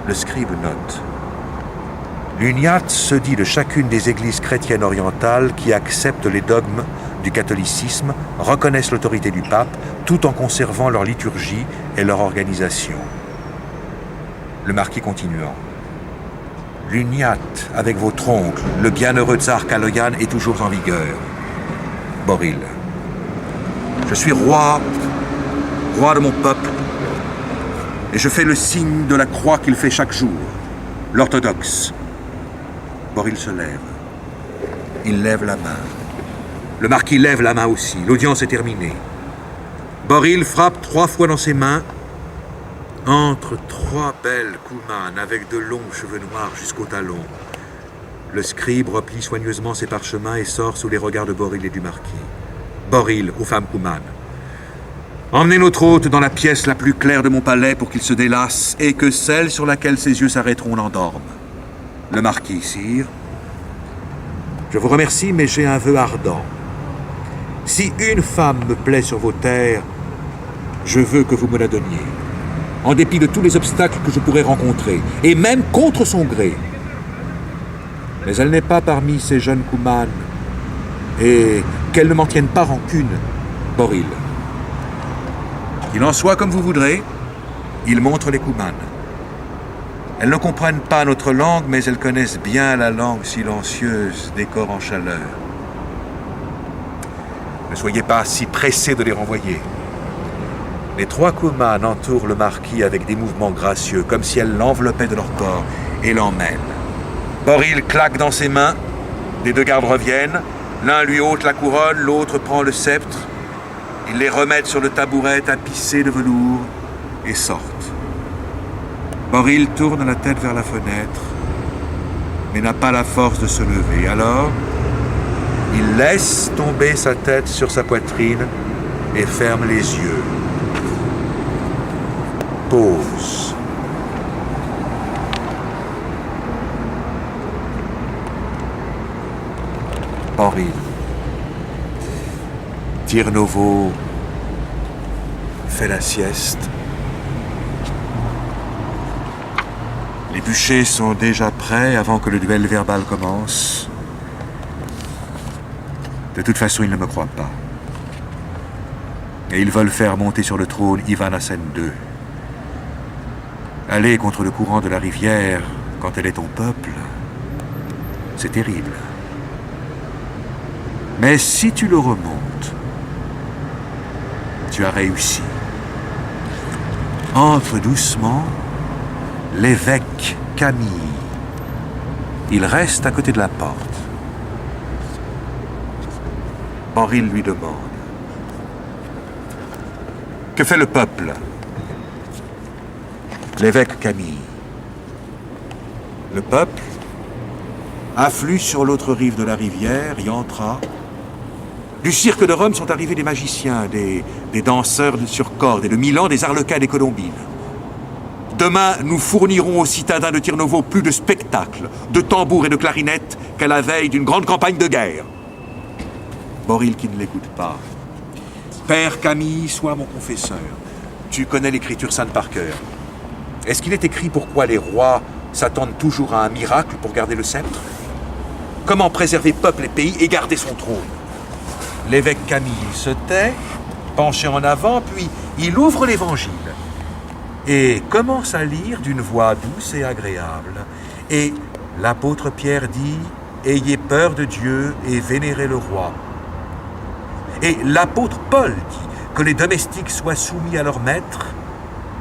le scribe note. L'uniate se dit de chacune des églises chrétiennes orientales qui acceptent les dogmes du catholicisme, reconnaissent l'autorité du pape, tout en conservant leur liturgie et leur organisation. Le marquis continuant. L'uniate avec votre oncle, le bienheureux tsar Kaloyan, est toujours en vigueur. Boril. Je suis roi de mon peuple, et je fais le signe de la croix qu'il fait chaque jour, l'orthodoxe. Boril se lève. Il lève la main. Le marquis lève la main aussi. L'audience est terminée. Boril frappe 3 fois dans ses mains, entre 3 belles koumanes avec de longs cheveux noirs jusqu'au talon. Le scribe replie soigneusement ses parchemins et sort sous les regards de Boril et du marquis. Boril, aux femmes koumanes. Emmenez notre hôte dans la pièce la plus claire de mon palais pour qu'il se délasse et que celle sur laquelle ses yeux s'arrêteront l'endorme. Le marquis, sire. Je vous remercie, mais j'ai un vœu ardent. Si une femme me plaît sur vos terres, je veux que vous me la donniez, en dépit de tous les obstacles que je pourrais rencontrer, et même contre son gré. Mais elle n'est pas parmi ces jeunes Cumanes, et qu'elle ne m'en tienne pas rancune, Boril. Qu'il en soit comme vous voudrez, il montre les Cumanes. Elles ne comprennent pas notre langue, mais elles connaissent bien la langue silencieuse des corps en chaleur. Ne soyez pas si pressés de les renvoyer. Les 3 Cumanes entourent le marquis avec des mouvements gracieux, comme si elles l'enveloppaient de leur corps, et l'emmènent. Boril claque dans ses mains, les 2 gardes reviennent, l'un lui ôte la couronne, l'autre prend le sceptre. Ils les remettent sur le tabouret tapissé de velours et sortent. Boril tourne la tête vers la fenêtre, mais n'a pas la force de se lever. Alors, il laisse tomber sa tête sur sa poitrine et ferme les yeux. Pause. Boril. Tirnovo fait la sieste. Les bûchers sont déjà prêts avant que le duel verbal commence. De toute façon, ils ne me croient pas. Et ils veulent faire monter sur le trône Ivan Asen II. Aller contre le courant de la rivière quand elle est ton peuple, c'est terrible. Mais si tu le remontes, tu as réussi. Entre doucement, l'évêque Camille. Il reste à côté de la porte. Boril lui demande: que fait le peuple? L'évêque Camille. Le peuple afflue sur l'autre rive de la rivière, y entra. Du cirque de Rome sont arrivés des magiciens, des danseurs sur cordes, et de Milan des arlequins des colombines. Demain, nous fournirons aux citadins de Tirnovo plus de spectacles, de tambours et de clarinettes qu'à la veille d'une grande campagne de guerre. Boril qui ne l'écoute pas. Père Camille, sois mon confesseur. Tu connais l'écriture sainte par cœur. Est-ce qu'il est écrit pourquoi les rois s'attendent toujours à un miracle pour garder le sceptre? Comment préserver peuple et pays et garder son trône? L'évêque Camille se tait, penché en avant, puis il ouvre l'Évangile et commence à lire d'une voix douce et agréable. Et l'apôtre Pierre dit: « Ayez peur de Dieu et vénérez le roi. » Et l'apôtre Paul dit que les domestiques soient soumis à leur maître,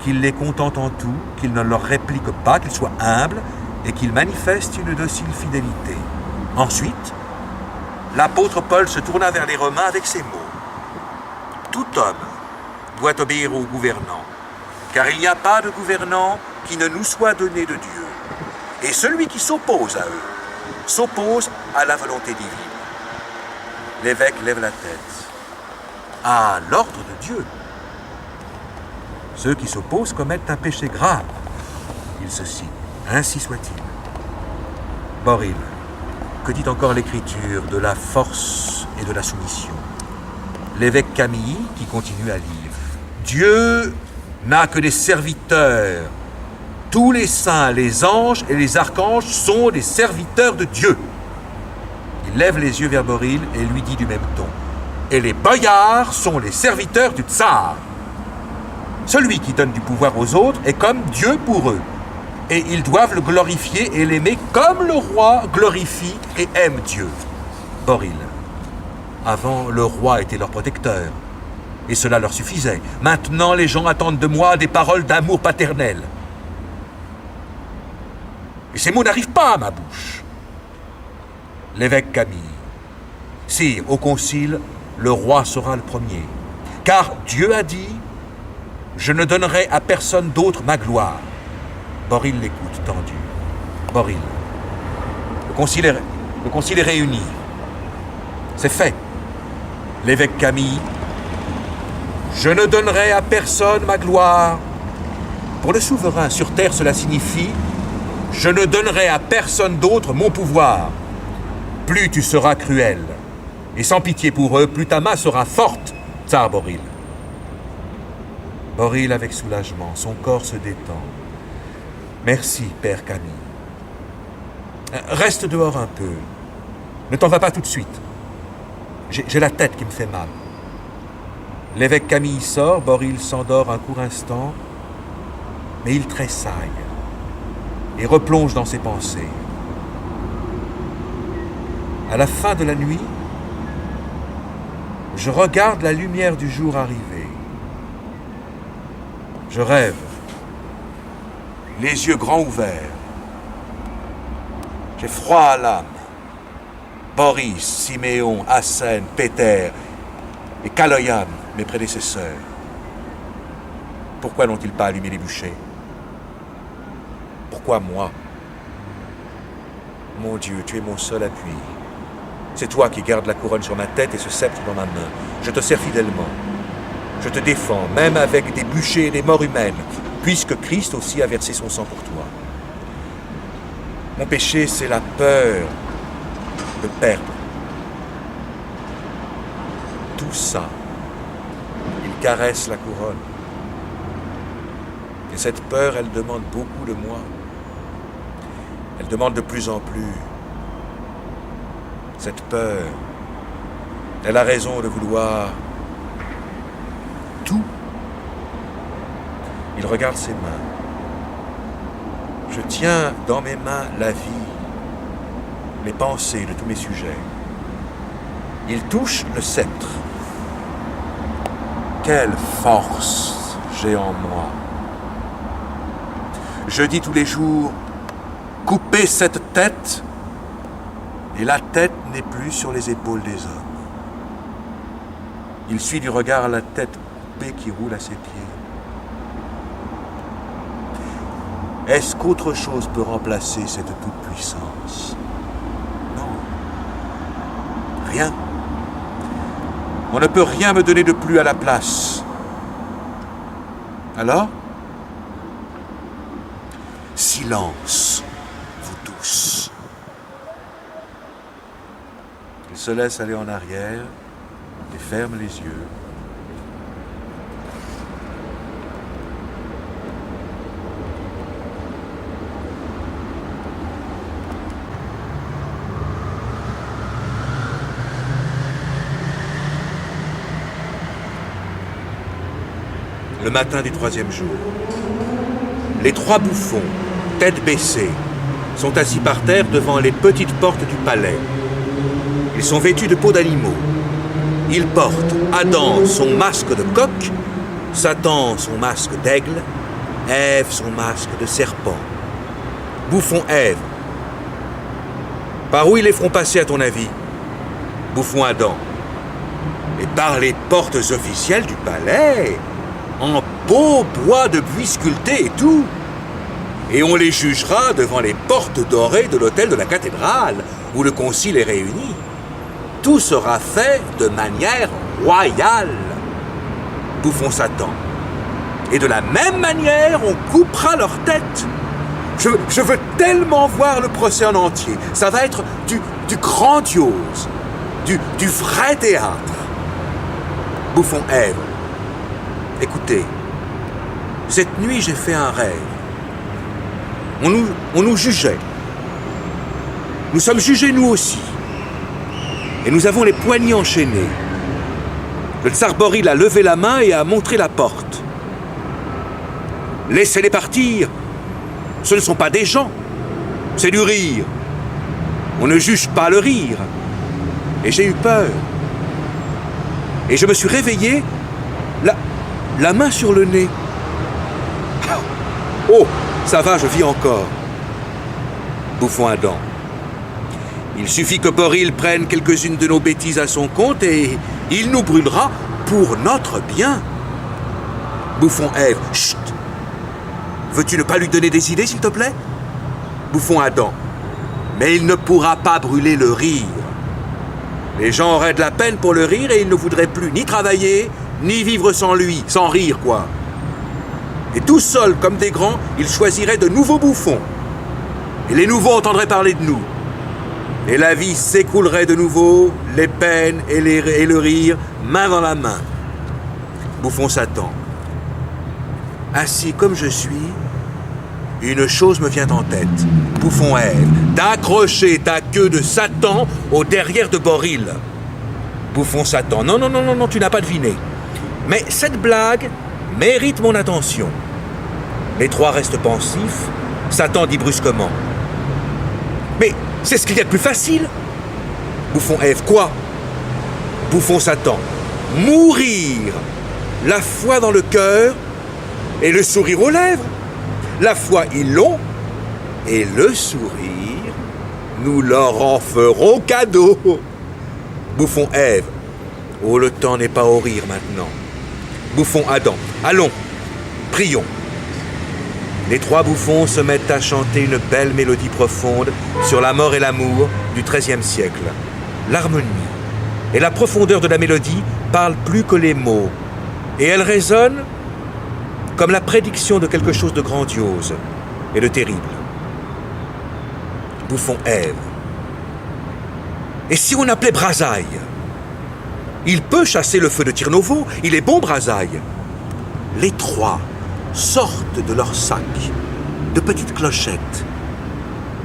qu'ils les contentent en tout, qu'ils ne leur répliquent pas, qu'ils soient humbles et qu'ils manifestent une docile fidélité. Ensuite, l'apôtre Paul se tourna vers les Romains avec ces mots: « Tout homme doit obéir au gouvernant, car il n'y a pas de gouvernant qui ne nous soit donné de Dieu. Et celui qui s'oppose à eux s'oppose à la volonté divine. » L'évêque lève la tête. À l'ordre de Dieu. Ceux qui s'opposent commettent un péché grave. Il se cite: ainsi soit-il. Boril, que dit encore l'Écriture de la force et de la soumission? L'évêque Camille qui continue à lire: Dieu n'a que des serviteurs. Tous les saints, les anges et les archanges sont des serviteurs de Dieu. Il lève les yeux vers Boril et lui dit du même ton: et les boyards sont les serviteurs du tsar. Celui qui donne du pouvoir aux autres est comme Dieu pour eux. Et ils doivent le glorifier et l'aimer comme le roi glorifie et aime Dieu. Boril. Avant, le roi était leur protecteur. Et cela leur suffisait. Maintenant, les gens attendent de moi des paroles d'amour paternel. Et ces mots n'arrivent pas à ma bouche. L'évêque Camille. Sire, au concile, le roi sera le premier. Car Dieu a dit: je ne donnerai à personne d'autre ma gloire. Boril l'écoute, tendu. Boril. Le concile est réuni. C'est fait. L'évêque Camille. Je ne donnerai à personne ma gloire. Pour le souverain, sur terre, cela signifie: je ne donnerai à personne d'autre mon pouvoir. Plus tu seras cruel, Et sans pitié pour eux, plus ta main sera forte, tsar Boril. Boril avec soulagement, son corps se détend. Merci, père Camille. Reste dehors un peu. Ne t'en va pas tout de suite. J'ai la tête qui me fait mal. L'évêque Camille sort, Boril s'endort un court instant, mais il tressaille et replonge dans ses pensées. À la fin de la nuit, je regarde la lumière du jour arriver. Je rêve, les yeux grands ouverts. J'ai froid à l'âme. Boris, Siméon, Hassen, Péter et Kaloyan, mes prédécesseurs. Pourquoi n'ont-ils pas allumé les bûchers? Pourquoi moi? Mon Dieu, tu es mon seul appui. C'est toi qui gardes la couronne sur ma tête et ce sceptre dans ma main. Je te sers fidèlement. Je te défends, même avec des bûchers et des morts humaines, puisque Christ aussi a versé son sang pour toi. Mon péché, c'est la peur de perdre. Tout ça, il caresse la couronne. Et cette peur, elle demande beaucoup de moi. Elle demande de plus en plus. Cette peur, elle a raison de vouloir tout. Il regarde ses mains. Je tiens dans mes mains la vie, les pensées de tous mes sujets. Il touche le sceptre. Quelle force j'ai en moi. Je dis tous les jours, coupez cette tête, et la tête n'est plus sur les épaules des hommes. Il suit du regard la tête coupée qui roule à ses pieds. Est-ce qu'autre chose peut remplacer cette toute-puissance? Non. Rien. On ne peut rien me donner de plus à la place. Alors? Silence, vous tous. Il se laisse aller en arrière et ferme les yeux. Le matin du 3e jour, les 3 bouffons, tête baissée, sont assis par terre devant les petites portes du palais. Ils sont vêtus de peaux d'animaux. Ils portent Adam son masque de coq, Satan son masque d'aigle, Ève son masque de serpent. Bouffon Ève. Par où ils les feront passer à ton avis? Bouffon Adam. Et par les portes officielles du palais, en beau bois de buis sculpté et tout. Et on les jugera devant les portes dorées de l'hôtel de la cathédrale, où le concile est réuni. Tout sera fait de manière royale. Bouffon Satan. Et de la même manière, on coupera leur tête. Je veux tellement voir le procès en entier. Ça va être du grandiose, du vrai théâtre. Bouffon Ève. Écoutez, cette nuit, j'ai fait un rêve. On nous jugeait. Nous sommes jugés, nous aussi. Et nous avons les poignets enchaînés. Le tsar Boril a levé la main et a montré la porte. Laissez-les partir. Ce ne sont pas des gens. C'est du rire. On ne juge pas le rire. Et j'ai eu peur. Et je me suis réveillé, la main sur le nez. Oh, ça va, je vis encore. Bouffon Adam. Il suffit que Boril prenne quelques-unes de nos bêtises à son compte et il nous brûlera pour notre bien. Bouffon Ève. Chut! Veux-tu ne pas lui donner des idées, s'il te plaît? Bouffon Adam. Mais il ne pourra pas brûler le rire. Les gens auraient de la peine pour le rire et ils ne voudraient plus ni travailler, ni vivre sans lui, sans rire, quoi. Et tous seuls, comme des grands, ils choisiraient de nouveaux bouffons. Et les nouveaux entendraient parler de nous. Et la vie s'écoulerait de nouveau, les peines et le rire, main dans la main. Bouffon Satan. Assis comme je suis, une chose me vient en tête. Bouffon Ève, d'accrocher ta queue de Satan au derrière de Boril. Bouffon Satan. Non, non, non, non, non, tu n'as pas deviné. Mais cette blague mérite mon attention. Les trois restent pensifs. Satan dit brusquement. Mais c'est ce qu'il y a de plus facile. Bouffon Ève, quoi? Bouffon Satan. Mourir. La foi dans le cœur et le sourire aux lèvres. La foi, ils l'ont. Et le sourire, nous leur en ferons cadeau. Bouffon Ève. Oh, le temps n'est pas au rire maintenant. Bouffon Adam. Allons, prions. Les trois bouffons se mettent à chanter une belle mélodie profonde sur la mort et l'amour du XIIIe siècle. L'harmonie et la profondeur de la mélodie parlent plus que les mots. Et elle résonne comme la prédiction de quelque chose de grandiose et de terrible. Bouffon Ève. Et si on appelait Brasaille? Il peut chasser le feu de Tirnovo, il est bon Brasaille. Les trois sortent de leur sac de petites clochettes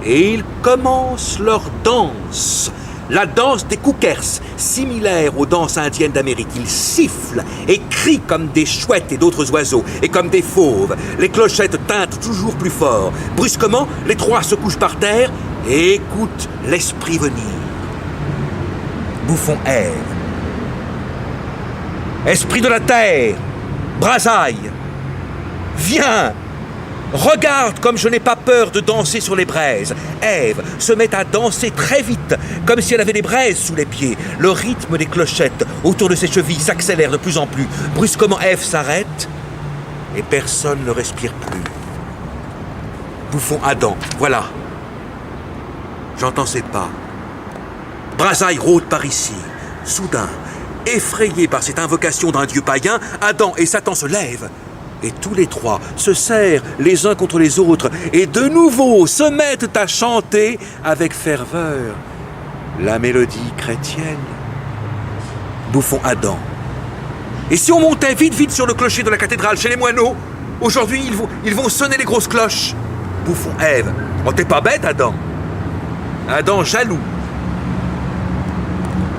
et ils commencent leur danse. La danse des Cookers, similaire aux danses indiennes d'Amérique. Ils sifflent et crient comme des chouettes et d'autres oiseaux, et comme des fauves. Les clochettes tintent toujours plus fort. Brusquement, les trois se couchent par terre et écoutent l'esprit venir. Bouffon Ève. Esprit de la terre, Brasaille, viens! Regarde comme je n'ai pas peur de danser sur les braises. Ève se met à danser très vite, comme si elle avait des braises sous les pieds. Le rythme des clochettes autour de ses chevilles s'accélère de plus en plus. Brusquement, Ève s'arrête et personne ne respire plus. Bouffon Adam, voilà. J'entends ses pas. Brasaille rôde par ici. Soudain, effrayé par cette invocation d'un dieu païen, Adam et Satan se lèvent. Et tous les trois se serrent les uns contre les autres et de nouveau se mettent à chanter avec ferveur la mélodie chrétienne. Bouffon Adam. Et si on montait vite, vite sur le clocher de la cathédrale chez les moineaux? Aujourd'hui, ils vont sonner les grosses cloches. Bouffon Ève. Oh, t'es pas bête, Adam? Adam, jaloux,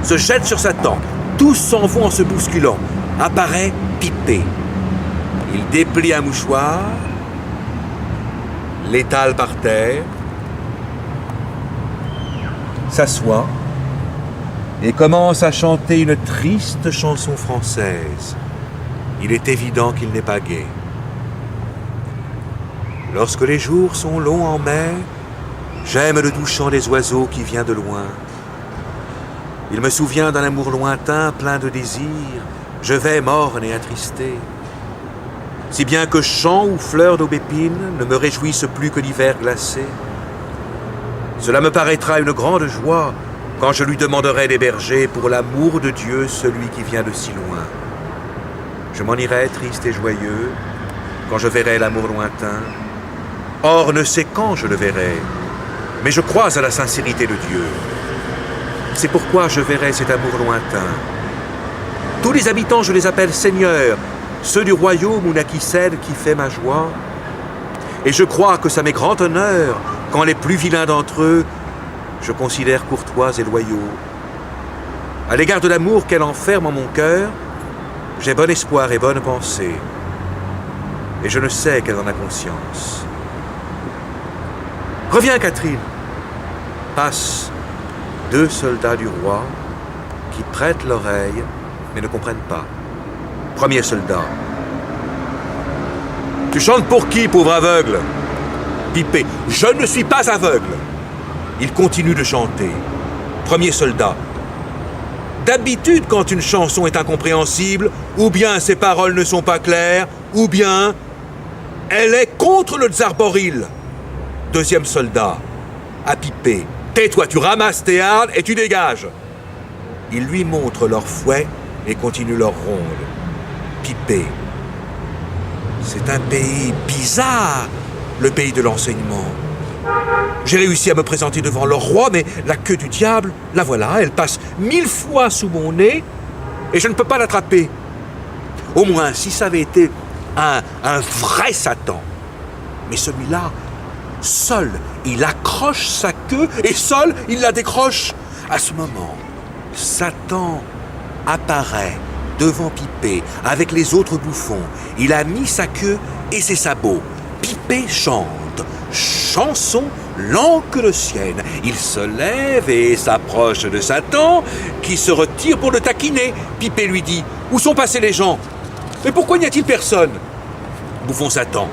se jette sur Satan. Tous s'en vont en se bousculant. Apparaît Pipé. Il déplie un mouchoir, l'étale par terre, s'assoit et commence à chanter une triste chanson française. Il est évident qu'il n'est pas gai. Lorsque les jours sont longs en mai, j'aime le doux chant des oiseaux qui vient de loin. Il me souvient d'un amour lointain, plein de désirs. Je vais morne et attristé. Si bien que chant ou fleurs d'aubépine ne me réjouissent plus que l'hiver glacé. Cela me paraîtra une grande joie quand je lui demanderai d'héberger pour l'amour de Dieu celui qui vient de si loin. Je m'en irai triste et joyeux quand je verrai l'amour lointain. Or, ne sais quand je le verrai, mais je crois à la sincérité de Dieu. C'est pourquoi je verrai cet amour lointain. Tous les habitants, je les appelle seigneurs, ceux du royaume où naquit celle qui fait ma joie. Et je crois que ça m'est grand honneur quand les plus vilains d'entre eux, je considère courtois et loyaux. À l'égard de l'amour qu'elle enferme en mon cœur, j'ai bon espoir et bonne pensée. Et je ne sais qu'elle en a conscience. Reviens, Catherine. Passent 2 soldats du roi qui prêtent l'oreille mais ne comprennent pas. Premier soldat. Tu chantes pour qui, pauvre aveugle? Pipé. Je ne suis pas aveugle. Il continue de chanter. Premier soldat. D'habitude, quand une chanson est incompréhensible, ou bien ses paroles ne sont pas claires, ou bien elle est contre le tsar Boril. Deuxième soldat. À Pipé. Tais-toi, tu ramasses tes hardes et tu dégages. Ils lui montrent leur fouet et continuent leur ronde. Pipé. C'est un pays bizarre, le pays de l'enseignement. J'ai réussi à me présenter devant leur roi, mais la queue du diable, la voilà, elle passe 1000 fois sous mon nez et je ne peux pas l'attraper. Au moins, si ça avait été un vrai Satan. Mais celui-là, seul, il accroche sa queue et seul, il la décroche. À ce moment, Satan apparaît devant Pipé avec les autres bouffons. Il a mis sa queue et ses sabots. Pipé chante, chanson lente que le ciel. Il se lève et s'approche de Satan qui se retire pour le taquiner. Pipé lui dit « Où sont passés les gens ? Mais pourquoi n'y a-t-il personne ?» Bouffon Satan.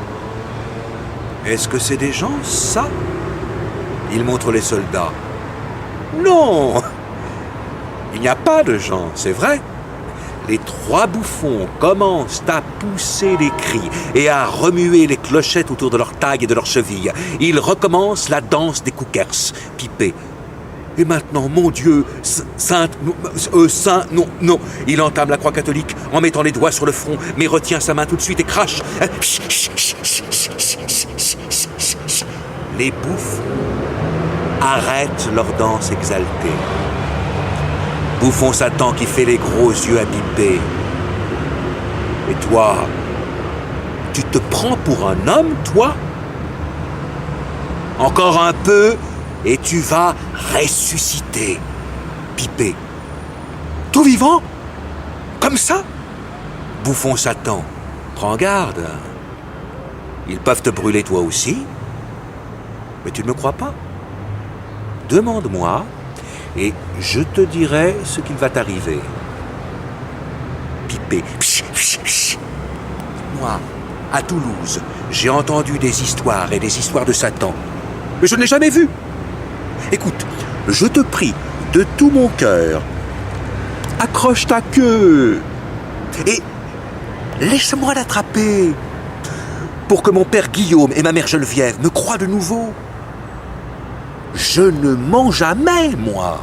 « Est-ce que c'est des gens, ça ?» Il montre les soldats. « Non, il n'y a pas de gens, c'est vrai. » Les trois bouffons commencent à pousser des cris et à remuer les clochettes autour de leurs tailles et de leurs chevilles. Ils recommencent la danse des cookers. Pipé. Et maintenant, mon Dieu, saint, non, non. Il entame la croix catholique en mettant les doigts sur le front, mais retient sa main tout de suite et crache. Les bouffons arrêtent leur danse exaltée. Bouffon Satan qui fait les gros yeux à Pipé. Et toi, tu te prends pour un homme, toi ? Encore un peu et tu vas ressusciter. Pipé. Tout vivant ? Comme ça ? Bouffon Satan. Prends garde. Ils peuvent te brûler toi aussi. Mais tu ne me crois pas ? Demande-moi. Et je te dirai ce qu'il va t'arriver. Pipé. Moi, à Toulouse, j'ai entendu des histoires et des histoires de Satan. Mais je ne l'ai jamais vu. Écoute, je te prie de tout mon cœur, accroche ta queue et laisse-moi l'attraper pour que mon père Guillaume et ma mère Geneviève me croient de nouveau. Je ne mens jamais, moi.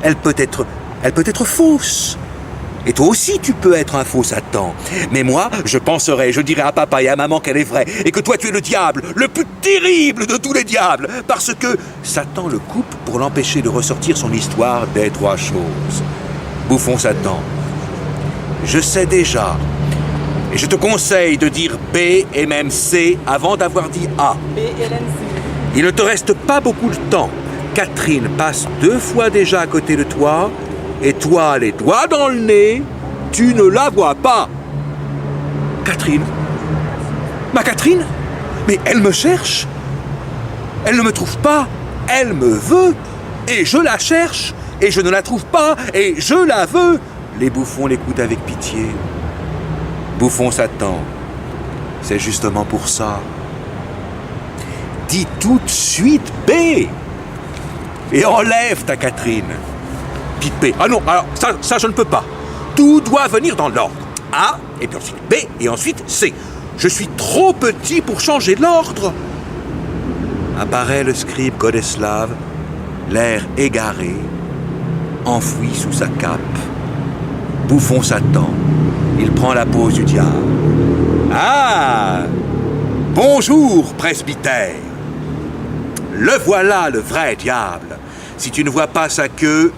Elle peut être fausse. Et toi aussi, tu peux être un faux Satan. Mais moi, je dirai à papa et à maman qu'elle est vraie. Et que toi, tu es le diable, le plus terrible de tous les diables. Parce que Satan le coupe pour l'empêcher de ressortir son histoire des trois choses. Bouffon Satan. Je sais déjà. Et je te conseille de dire B et même C avant d'avoir dit A. B et C. Il ne te reste pas beaucoup de temps. Catherine passe 2 fois déjà à côté de toi, et toi, les doigts dans le nez, tu ne la vois pas. Catherine ? Ma Catherine ? Mais elle me cherche. Elle ne me trouve pas. Elle me veut. Et je la cherche. Et je ne la trouve pas. Et je la veux. Les bouffons l'écoutent avec pitié. Bouffon Satan. C'est justement pour ça. Dis tout de suite B et enlève ta Catherine. Pipé. Ah non, alors ça je ne peux pas. Tout doit venir dans l'ordre. A, et puis ensuite B, et ensuite C. Je suis trop petit pour changer de l'ordre. Apparaît le scribe Godeslav, l'air égaré, enfoui sous sa cape. Bouffon Satan. Il prend la pose du diable. Ah ! Bonjour, presbytère. Le voilà, le vrai diable. Si tu ne vois pas sa queue,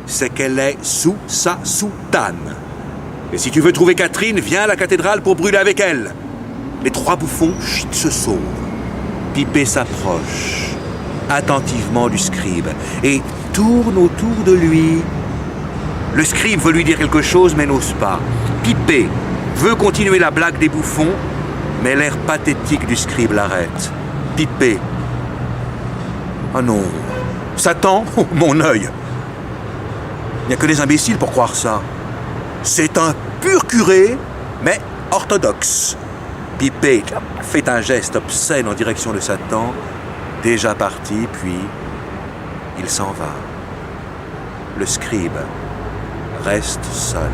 c'est qu'elle est sous sa soutane. Et si tu veux trouver Catherine, viens à la cathédrale pour brûler avec elle. Les trois bouffons se sauvent. Pipé s'approche attentivement du scribe et tourne autour de lui. Le scribe veut lui dire quelque chose, mais n'ose pas. Pipé veut continuer la blague des bouffons, mais l'air pathétique du scribe l'arrête. Pipé. Ah non, Satan, oh, mon œil. Il n'y a que des imbéciles pour croire ça. C'est un pur curé, mais orthodoxe. Pipé fait un geste obscène en direction de Satan, déjà parti, puis il s'en va. Le scribe reste seul.